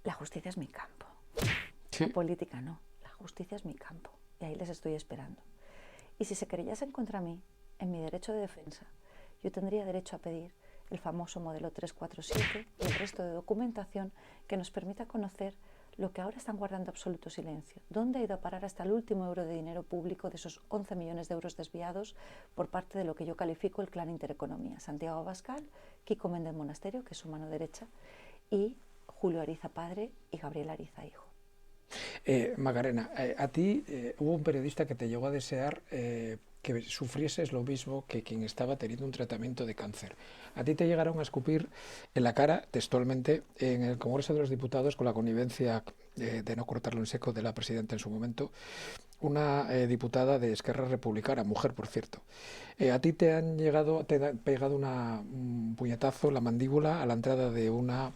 La justicia es mi campo. Sí. La política no. La justicia es mi campo. Y ahí les estoy esperando. Y si se querellasen contra mí, en mi derecho de defensa, yo tendría derecho a pedir el famoso modelo 347 y el resto de documentación que nos permita conocer lo que ahora están guardando absoluto silencio. ¿Dónde ha ido a parar hasta el último euro de dinero público de esos 11 millones de euros desviados por parte de lo que yo califico el clan Intereconomía? Santiago Abascal, Kiko Méndez Monasterio, que es su mano derecha, y Julio Ariza padre y Gabriel Ariza hijo. Macarena, a ti hubo un periodista que te llegó a desear que sufrieses lo mismo que quien estaba teniendo un tratamiento de cáncer. A ti te llegaron a escupir en la cara, textualmente, en el Congreso de los Diputados, con la connivencia de no cortarlo en seco de la presidenta en su momento, una diputada de Esquerra Republicana, mujer por cierto. A ti te han pegado un puñetazo en la mandíbula a la entrada de una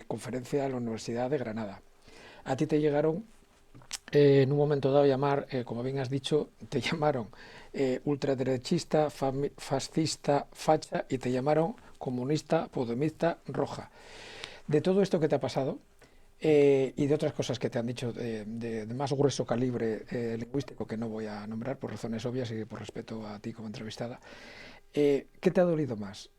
conferencia a la Universidad de Granada. A ti te llegaron en un momento dado llamar, como bien has dicho, te llamaron ultraderechista, fascista, facha y te llamaron comunista, podemista, roja. De todo esto que te ha pasado y de otras cosas que te han dicho de más grueso calibre lingüístico que no voy a nombrar por razones obvias y por respeto a ti como entrevistada, ¿qué te ha dolido más?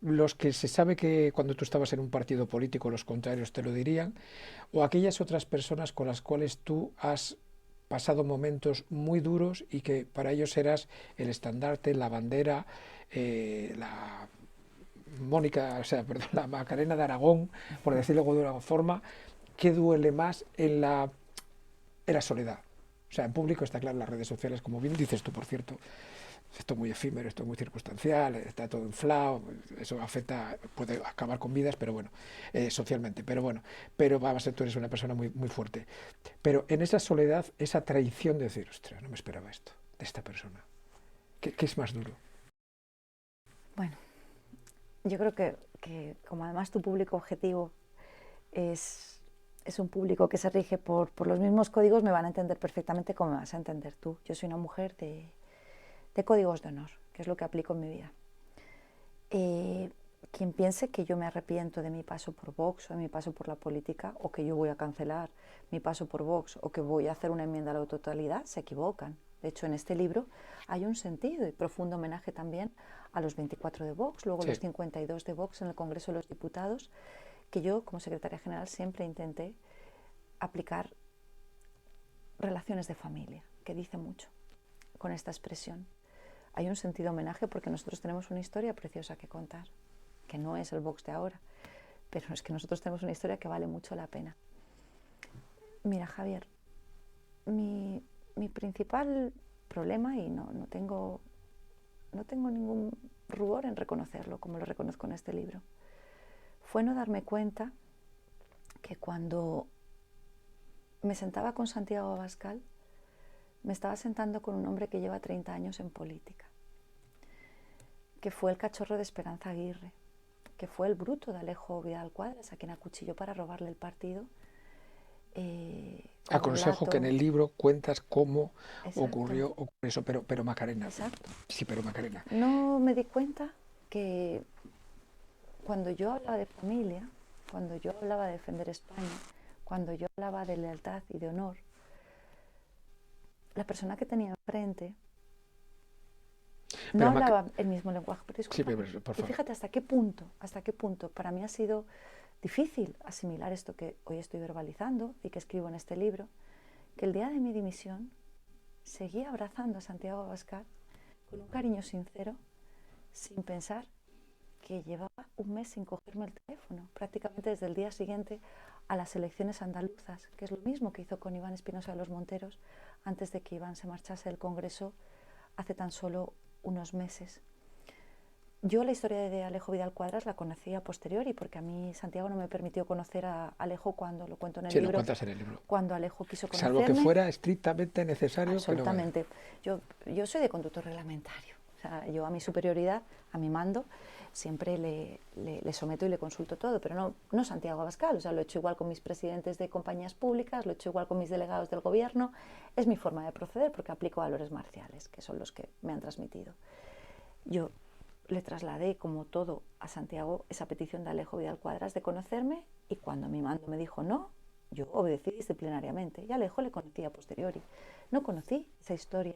Los que se sabe que cuando tú estabas en un partido político los contrarios te lo dirían, o aquellas otras personas con las cuales tú has pasado momentos muy duros y que para ellos eras el estandarte, la bandera, la Mónica, o sea, perdón, la Macarena de Aragón, por decirlo de alguna forma, ¿qué duele más en la soledad? O sea, en público está claro, en las redes sociales, como bien dices tú, por cierto, esto es muy efímero, esto es muy circunstancial, está todo inflado, eso afecta, puede acabar con vidas, pero bueno, socialmente, pero bueno, pero vamos a ser, tú eres una persona muy, muy fuerte. Pero en esa soledad, esa traición de decir, ostras, no me esperaba esto de esta persona, ¿qué es más duro? Bueno, yo creo que como además tu público objetivo es un público que se rige por los mismos códigos, me van a entender perfectamente como me vas a entender tú. Yo soy una mujer de códigos de honor, que es lo que aplico en mi vida. Quien piense que yo me arrepiento de mi paso por Vox o de mi paso por la política, o que yo voy a cancelar mi paso por Vox, o que voy a hacer una enmienda a la totalidad, se equivocan. De hecho, en este libro hay un sentido y profundo homenaje también a los 24 de Vox, luego Sí. los 52 de Vox en el Congreso de los Diputados, que yo, como secretaria general, siempre intenté aplicar relaciones de familia, que dice mucho con esta expresión. Hay un sentido homenaje porque nosotros tenemos una historia preciosa que contar, que no es el Vox de ahora, pero es que nosotros tenemos una historia que vale mucho la pena. Mira, Javier, mi principal problema, y no tengo ningún rubor en reconocerlo, como lo reconozco en este libro, fue no darme cuenta que cuando me sentaba con Santiago Abascal, me estaba sentando con un hombre que lleva 30 años en política, que fue el cachorro de Esperanza Aguirre, que fue el bruto de Alejo Vidal Cuadras, a quien acuchilló para robarle el partido. Aconsejo que en el libro cuentas cómo ocurrió eso, pero Macarena. Exacto. Sí, pero Macarena. No me di cuenta que cuando yo hablaba de familia, cuando yo hablaba de defender España, cuando yo hablaba de lealtad y de honor, la persona que tenía enfrente no hablaba el mismo lenguaje. Pero disculpa, sí, pero, por favor. Y fíjate hasta qué punto para mí ha sido difícil asimilar esto que hoy estoy verbalizando y que escribo en este libro, que el día de mi dimisión seguía abrazando a Santiago Abascal con un cariño sincero, sin pensar que llevaba un mes sin cogerme el teléfono, prácticamente desde el día siguiente a las elecciones andaluzas, que es lo mismo que hizo con Iván Espinosa de los Monteros antes de que Iván se marchase del Congreso hace tan solo unos meses. Yo la historia de Alejo Vidal Cuadras la conocía a posteriori, porque a mí Santiago no me permitió conocer a Alejo cuando lo cuento en el libro. Sí, lo cuentas en el libro. Cuando Alejo quiso conocerme. Salvo que fuera estrictamente necesario. Absolutamente. Que no yo soy de conductor reglamentario. O sea, yo a mi superioridad, a mi mando, siempre le someto y le consulto todo, pero no Santiago Abascal. O sea, lo he hecho igual con mis presidentes de compañías públicas, lo he hecho igual con mis delegados del gobierno. Es mi forma de proceder porque aplico valores marciales, que son los que me han transmitido. Yo le trasladé, como todo, a Santiago esa petición de Alejo Vidal Cuadras de conocerme, y cuando mi mando me dijo no, yo obedecí disciplinariamente, y a Alejo le conocí a posteriori. No conocí esa historia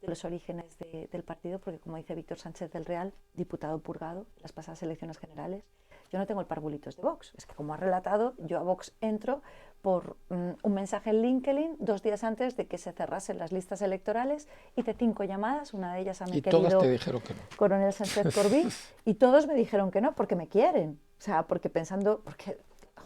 de los orígenes del partido, porque como dice Víctor Sánchez del Real, diputado purgado en las pasadas elecciones generales, yo no tengo el parvulitos de Vox. Es que, como ha relatado, yo a Vox entro por un mensaje en LinkedIn 2 días antes de que se cerrasen las listas electorales. Hice 5 llamadas, una de ellas a mi querido todas te dijeron que no. Coronel Sánchez Corbí, y todos me dijeron que no, porque me quieren. O sea, porque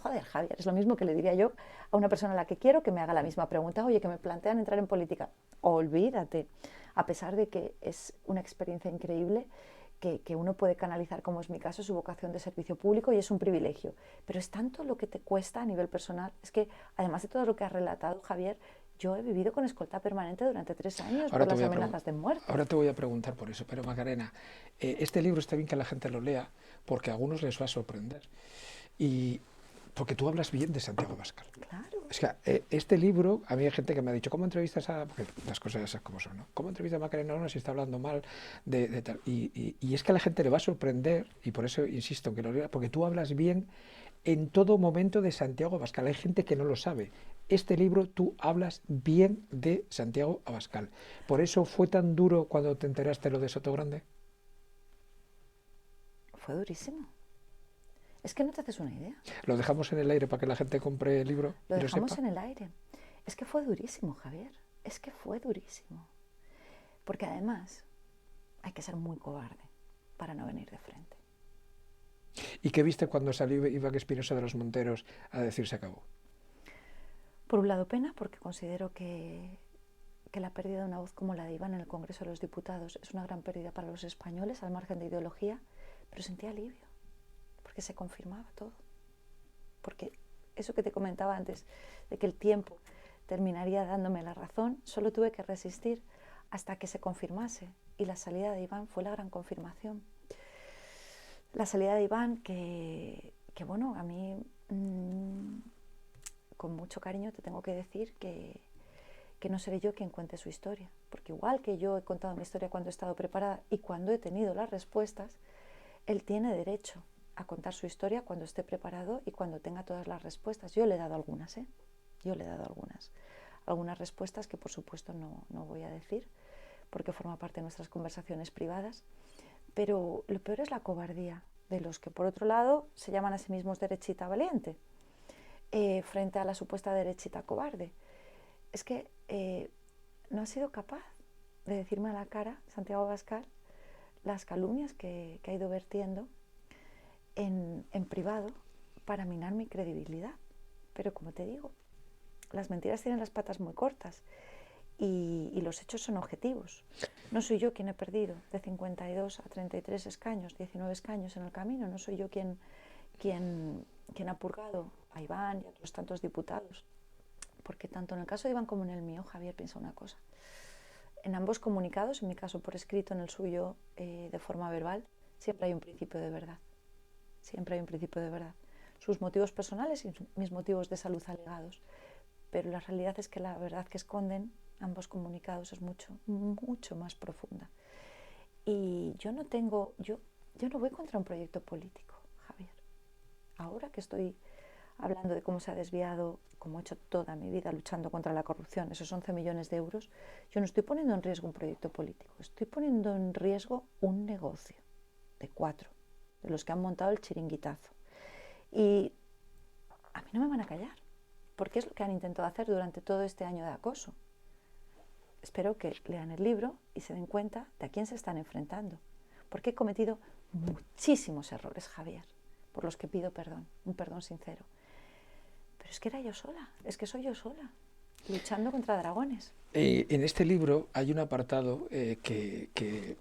joder, Javier, es lo mismo que le diría yo a una persona a la que quiero que me haga la misma pregunta. Oye, que me plantean entrar en política. Olvídate. A pesar de que es una experiencia increíble, que uno puede canalizar, como es mi caso, su vocación de servicio público, y es un privilegio. Pero es tanto lo que te cuesta a nivel personal. Es que, además de todo lo que has relatado, Javier, yo he vivido con escolta permanente durante 3 años por las amenazas de muerte. Ahora te voy a preguntar por eso, pero Macarena, este libro está bien que la gente lo lea, porque a algunos les va a sorprender. Y porque tú hablas bien de Santiago Abascal. Claro. Es que este libro, a mí hay gente que me ha dicho, ¿cómo entrevistas a...? Porque las cosas esas como son, ¿no? ¿Cómo entrevistas a Macarena Olona si está hablando mal de tal? Y es que a la gente le va a sorprender, y por eso insisto en que lo lea, porque tú hablas bien en todo momento de Santiago Abascal. Hay gente que no lo sabe. Este libro tú hablas bien de Santiago Abascal. ¿Por eso fue tan duro cuando te enteraste lo de Sotogrande? Fue durísimo. Es que no te haces una idea. Lo dejamos en el aire para que la gente compre el libro. Lo dejamos en el aire. Es que fue durísimo, Javier. Es que fue durísimo. Porque además hay que ser muy cobarde para no venir de frente. ¿Y qué viste cuando salió Iván Espinosa de los Monteros a decir se acabó? Por un lado, pena, porque considero que la pérdida de una voz como la de Iván en el Congreso de los Diputados es una gran pérdida para los españoles, al margen de ideología, pero sentí alivio, porque se confirmaba todo. Porque eso que te comentaba antes, de que el tiempo terminaría dándome la razón, solo tuve que resistir hasta que se confirmase, y la salida de Iván fue la gran confirmación. La salida de Iván que bueno, a mí con mucho cariño te tengo que decir que no seré yo quien cuente su historia, porque igual que yo he contado mi historia cuando he estado preparada y cuando he tenido las respuestas, él tiene derecho a contar su historia cuando esté preparado y cuando tenga todas las respuestas. Yo le he dado algunas, yo le he dado algunas respuestas que por supuesto no voy a decir, porque forma parte de nuestras conversaciones privadas, pero lo peor es la cobardía de los que por otro lado se llaman a sí mismos derechita valiente, frente a la supuesta derechita cobarde. Es que no ha sido capaz de decirme a la cara, Santiago Abascal, las calumnias que ha ido vertiendo en privado para minar mi credibilidad. Pero como te digo, las mentiras tienen las patas muy cortas y los hechos son objetivos. No soy yo quien he perdido de 52 a 33 escaños, 19 escaños en el camino, no soy yo quien ha purgado a Iván y a otros tantos diputados. Porque tanto en el caso de Iván como en el mío, Javier piensa una cosa. En ambos comunicados, en mi caso por escrito, en el suyo de forma verbal, siempre hay un principio de verdad. Siempre hay un principio de verdad. Sus motivos personales y mis motivos de salud alegados. Pero la realidad es que la verdad que esconden ambos comunicados es mucho, mucho más profunda. Y yo no voy contra un proyecto político, Javier. Ahora que estoy hablando de cómo se ha desviado, como he hecho toda mi vida luchando contra la corrupción, esos 11 millones de euros, yo no estoy poniendo en riesgo un proyecto político, estoy poniendo en riesgo un negocio de 4, de los que han montado el chiringuitazo. Y a mí no me van a callar, porque es lo que han intentado hacer durante todo este año de acoso. Espero que lean el libro y se den cuenta de a quién se están enfrentando, porque he cometido muchísimos errores, Javier, por los que pido perdón, un perdón sincero. Pero es que era yo sola, es que soy yo sola, luchando contra dragones. En este libro hay un apartado que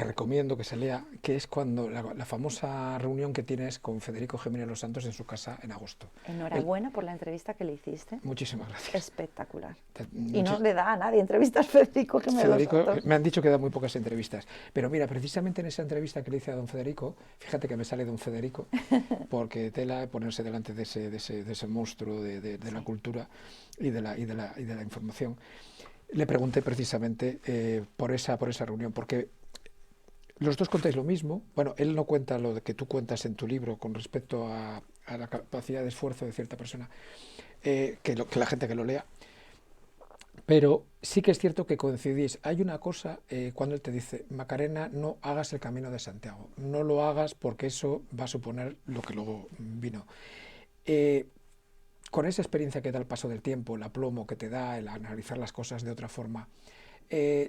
recomiendo que se lea, que es cuando la famosa reunión que tienes con Federico Jiménez Los Santos en su casa en agosto. Enhorabuena por la entrevista que le hiciste. Muchísimas gracias. Espectacular. Y no le da a nadie entrevistas Federico Jiménez Los Santos. Me han dicho que da muy pocas entrevistas. Pero mira, precisamente en esa entrevista que le hice a don Federico, fíjate que me sale don Federico, porque tela ponerse delante de ese monstruo de la cultura y de la información. Le pregunté precisamente por esa reunión, porque los dos contáis lo mismo. Bueno, él no cuenta lo que tú cuentas en tu libro con respecto a la capacidad de esfuerzo de cierta persona, que la gente que lo lea. Pero sí que es cierto que coincidís. Hay una cosa cuando él te dice, Macarena, no hagas el Camino de Santiago. No lo hagas porque eso va a suponer lo que luego vino. Con esa experiencia que da el paso del tiempo, el aplomo que te da, el analizar las cosas de otra forma,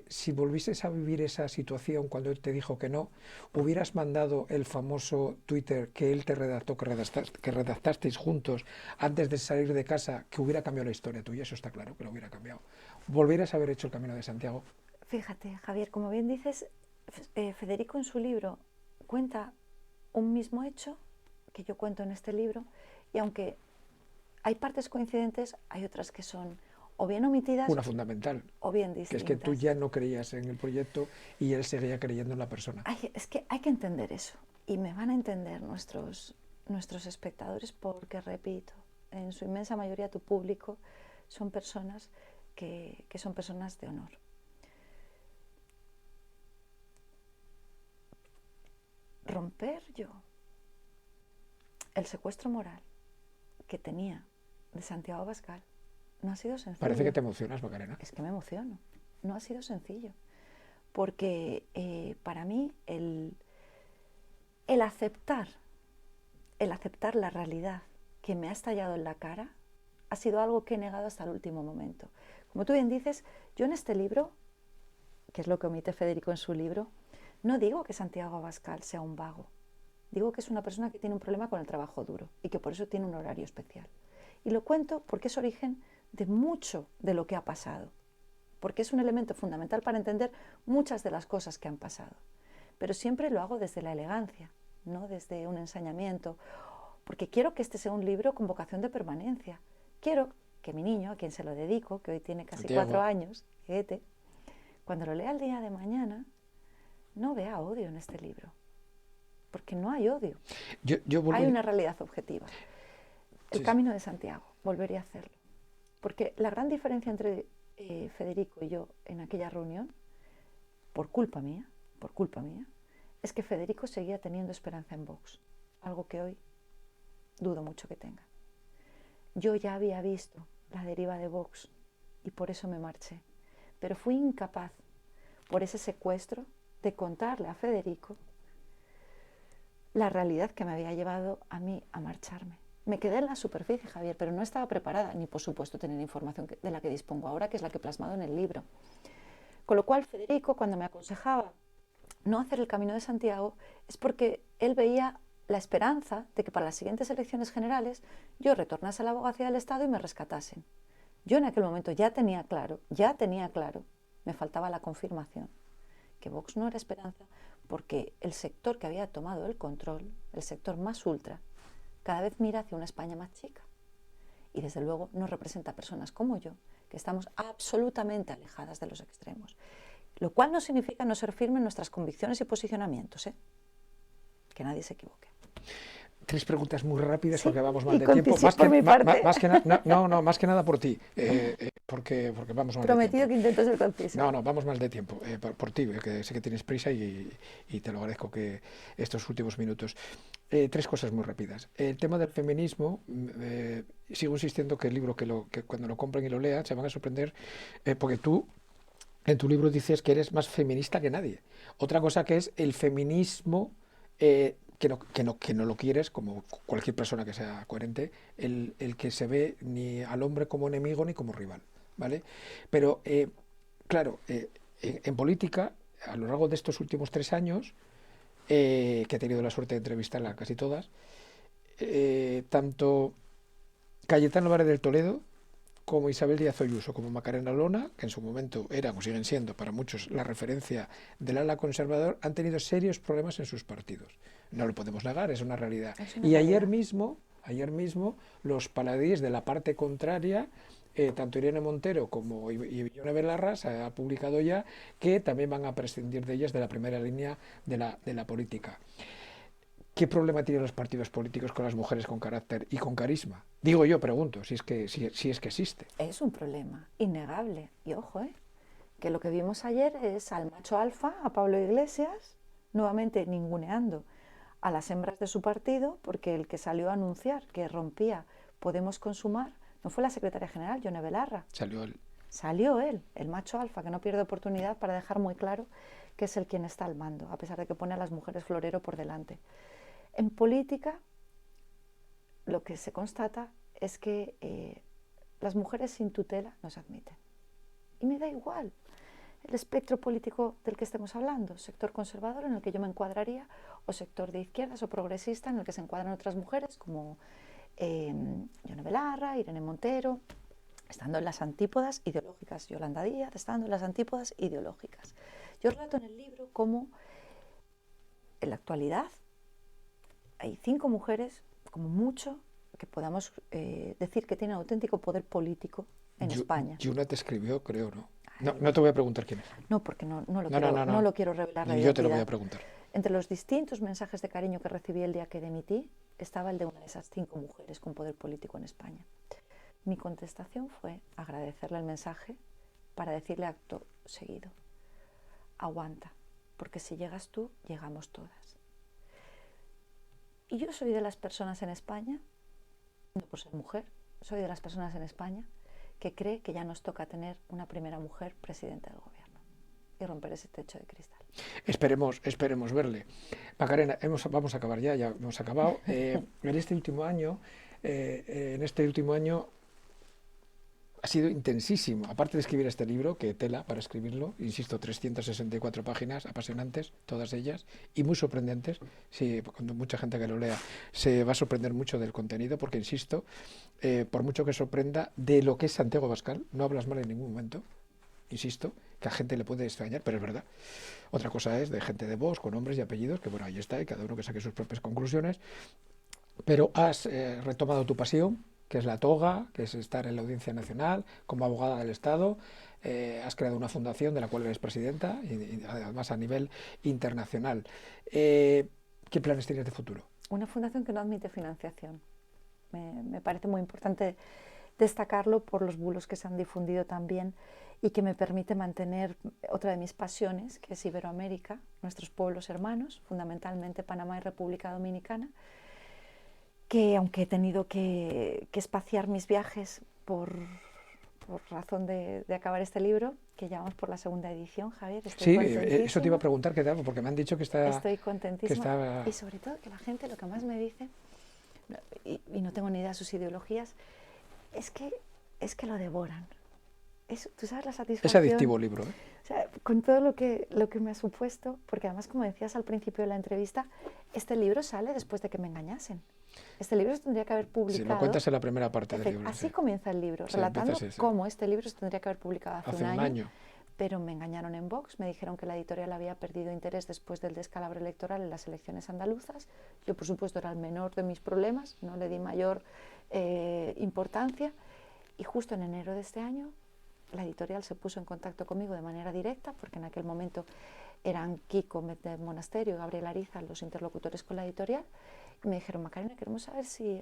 si volvieses a vivir esa situación cuando él te dijo que no, hubieras mandado el famoso Twitter que él te redactó, que redactasteis juntos antes de salir de casa, que hubiera cambiado la historia tuya, eso está claro que lo hubiera cambiado. ¿Volvieras a haber hecho el Camino de Santiago? Fíjate, Javier, como bien dices, Federico en su libro cuenta un mismo hecho que yo cuento en este libro, y aunque hay partes coincidentes, hay otras que son o bien omitidas, una fundamental, o bien distintas. Que es que tú ya no creías en el proyecto y él seguía creyendo en la persona. Es que hay que entender eso, y me van a entender nuestros espectadores, porque, repito, en su inmensa mayoría tu público son personas que son personas de honor. Romper yo el secuestro moral que tenía de Santiago Abascal no ha sido sencillo. Parece que te emocionas, Macarena. Es que me emociono. No ha sido sencillo. Porque para mí el aceptar la realidad que me ha estallado en la cara ha sido algo que he negado hasta el último momento. Como tú bien dices, yo en este libro, que es lo que omite Federico en su libro, no digo que Santiago Abascal sea un vago. Digo que es una persona que tiene un problema con el trabajo duro y que por eso tiene un horario especial. Y lo cuento porque es origen de mucho de lo que ha pasado, porque es un elemento fundamental para entender muchas de las cosas que han pasado. Pero siempre lo hago desde la elegancia, no desde un ensañamiento, porque quiero que este sea un libro con vocación de permanencia. Quiero que mi niño, a quien se lo dedico, que hoy tiene casi Santiago. 4 años, cuando lo lea el día de mañana, no vea odio en este libro, porque no hay odio. Hay una realidad objetiva. El Camino de Santiago, volvería a hacerlo. Porque la gran diferencia entre Federico y yo en aquella reunión, por culpa mía, es que Federico seguía teniendo esperanza en Vox, algo que hoy dudo mucho que tenga. Yo ya había visto la deriva de Vox y por eso me marché, pero fui incapaz, por ese secuestro, de contarle a Federico la realidad que me había llevado a mí a marcharme. Me quedé en la superficie, Javier, pero no estaba preparada, ni por supuesto tener información de la que dispongo ahora, que es la que he plasmado en el libro. Con lo cual, Federico, cuando me aconsejaba no hacer el Camino de Santiago, es porque él veía la esperanza de que para las siguientes elecciones generales yo retornase a la abogacía del Estado y me rescatasen. Yo en aquel momento ya tenía claro, me faltaba la confirmación, que Vox no era esperanza, porque el sector que había tomado el control, el sector más ultra, cada vez mira hacia una España más chica. Y desde luego no representa a personas como yo, que estamos absolutamente alejadas de los extremos. Lo cual no significa no ser firme en nuestras convicciones y posicionamientos, ¿eh? Que nadie se equivoque. 3 preguntas muy rápidas, Sí, porque vamos mal y de tiempo. por mi parte. Más que nada por ti, porque vamos mal Prometido de tiempo. que intento ser conciso. No, vamos mal de tiempo, por ti, que sé que tienes prisa y te lo agradezco que estos últimos minutos. 3 cosas muy rápidas. El tema del feminismo, sigo insistiendo que el libro, que cuando lo compren y lo lean, se van a sorprender, porque tú en tu libro dices que eres más feminista que nadie. Otra cosa que es el feminismo, que no lo quieres, como cualquier persona que sea coherente, el que se ve ni al hombre como enemigo ni como rival, ¿vale? Pero, claro, en política, a lo largo de estos últimos 3 años, que he tenido la suerte de entrevistarla casi todas, tanto Cayetano Álvarez del Toledo, como Isabel Díaz Ayuso, como Macarena Olona, que en su momento eran o siguen siendo para muchos la referencia del ala conservador, han tenido serios problemas en sus partidos. No lo podemos negar, es una realidad. Y ayer mismo, los paladíes de la parte contraria, tanto Irene Montero como Ione Belarra, se ha publicado ya que también van a prescindir de ellas de la primera línea de la política. ¿Qué problema tienen los partidos políticos con las mujeres con carácter y con carisma? Digo yo, pregunto, si es que existe. Es un problema innegable. Y ojo, que lo que vimos ayer es al macho alfa, a Pablo Iglesias, nuevamente ninguneando a las hembras de su partido, porque el que salió a anunciar que rompía Podemos con Sumar no fue la secretaria general, Ione Belarra. Salió él, el macho alfa, que no pierde oportunidad para dejar muy claro que es el quien está al mando, a pesar de que pone a las mujeres florero por delante. En política, lo que se constata es que las mujeres sin tutela no se admiten. Y me da igual el espectro político del que estemos hablando, sector conservador en el que yo me encuadraría, o sector de izquierdas o progresista en el que se encuadran otras mujeres como Ione Belarra, Irene Montero, estando en las antípodas ideológicas, Yolanda Díaz, estando en las antípodas ideológicas. Yo relato en el libro cómo en la actualidad hay 5 mujeres, como mucho, que podamos decir que tienen auténtico poder político en España. Yuna te escribió, creo, ¿no? No te voy a preguntar quién es. No, porque no lo quiero revelar la identidad. Yo te lo voy a preguntar. Entre los distintos mensajes de cariño que recibí el día que demití, estaba el de una de esas 5 mujeres con poder político en España. Mi contestación fue agradecerle el mensaje para decirle acto seguido: aguanta, porque si llegas tú, llegamos todas. Y yo soy de las personas en España, no por ser mujer, soy de las personas en España que cree que ya nos toca tener una primera mujer presidenta del gobierno y romper ese techo de cristal. Esperemos verle. Macarena, vamos a acabar ya hemos acabado. En este último año ha sido intensísimo, aparte de escribir este libro, que tela para escribirlo, insisto, 364 páginas apasionantes, todas ellas, y muy sorprendentes. Sí, cuando mucha gente que lo lea se va a sorprender mucho del contenido, porque insisto, por mucho que sorprenda de lo que es Santiago Abascal, no hablas mal en ningún momento, insisto, que a gente le puede extrañar, pero es verdad. Otra cosa es de gente de Vox, con nombres y apellidos, que bueno, ahí está, y cada uno que saque sus propias conclusiones, pero has retomado tu pasión, que es la toga, que es estar en la Audiencia Nacional como abogada del Estado. Has creado una fundación de la cual eres presidenta, y además a nivel internacional. ¿Qué planes tienes de futuro? Una fundación que no admite financiación. Me parece muy importante destacarlo por los bulos que se han difundido también, y que me permite mantener otra de mis pasiones, que es Iberoamérica, nuestros pueblos hermanos, fundamentalmente Panamá y República Dominicana, que aunque he tenido que espaciar mis viajes por razón de acabar este libro, que ya vamos por la segunda edición, Javier, estoy contentísima. Eso te iba a preguntar, ¿qué tal? Porque me han dicho que está... Estoy contentísima. Y sobre todo que la gente lo que más me dice, y no tengo ni idea de sus ideologías, es que lo devoran. tú sabes la Es satisfacción. adictivo el libro, ¿eh? O sea, con todo lo que me ha supuesto, porque además, como decías al principio de la entrevista, este libro sale después de que me engañasen. Este libro se tendría que haber publicado... Si lo cuentas en la primera parte del libro. Así Sí. comienza el libro, Sí, relatando empieza así, sí. cómo este libro se tendría que haber publicado hace un año. Pero me engañaron en Vox, me dijeron que la editorial había perdido interés después del descalabro electoral en las elecciones andaluzas. Yo, por supuesto, era el menor de mis problemas, no le di mayor importancia. Y justo en enero de este año, la editorial se puso en contacto conmigo de manera directa, porque en aquel momento eran Kiko del Monasterio y Gabriel Ariza los interlocutores con la editorial, y me dijeron: Macarena, queremos saber si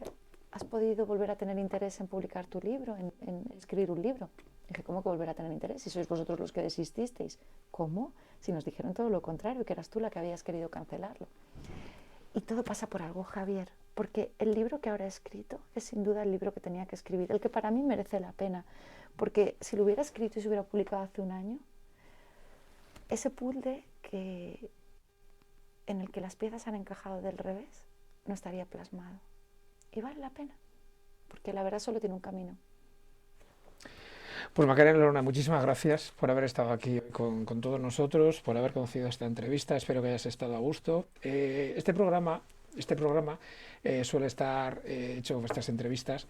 has podido volver a tener interés en publicar tu libro, en escribir un libro. Dije: ¿cómo que volver a tener interés? Si sois vosotros los que desististeis. ¿Cómo? Si nos dijeron todo lo contrario, que eras tú la que habías querido cancelarlo. Y todo pasa por algo, Javier, porque el libro que ahora he escrito es sin duda el libro que tenía que escribir, el que para mí merece la pena, porque si lo hubiera escrito y se hubiera publicado hace un año, ese puzzle en el que las piezas han encajado del revés no estaría plasmado. Y vale la pena, porque la verdad solo tiene un camino. Pues Macarena Lorona, muchísimas gracias por haber estado aquí con todos nosotros, por haber conocido esta entrevista. Espero que hayas estado a gusto. Este programa suele estar hecho, estas entrevistas,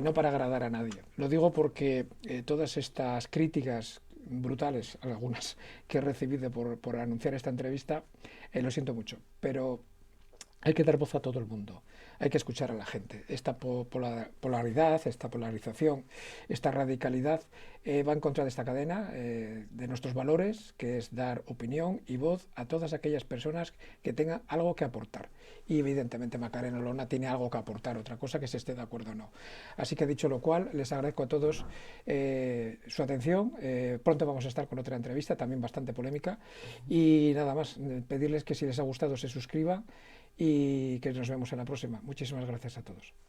no para agradar a nadie. Lo digo porque todas estas críticas brutales, algunas que he recibido por anunciar esta entrevista, lo siento mucho, pero hay que dar voz a todo el mundo, hay que escuchar a la gente. Esta polaridad, esta polarización, esta radicalidad va en contra de esta cadena, de nuestros valores, que es dar opinión y voz a todas aquellas personas que tengan algo que aportar. Y evidentemente Macarena Lorona tiene algo que aportar, otra cosa que se esté de acuerdo o no. Así que dicho lo cual, les agradezco a todos su atención. Pronto vamos a estar con otra entrevista, también bastante polémica. Y nada más, pedirles que si les ha gustado se suscriban y que nos vemos en la próxima. Muchísimas gracias a todos.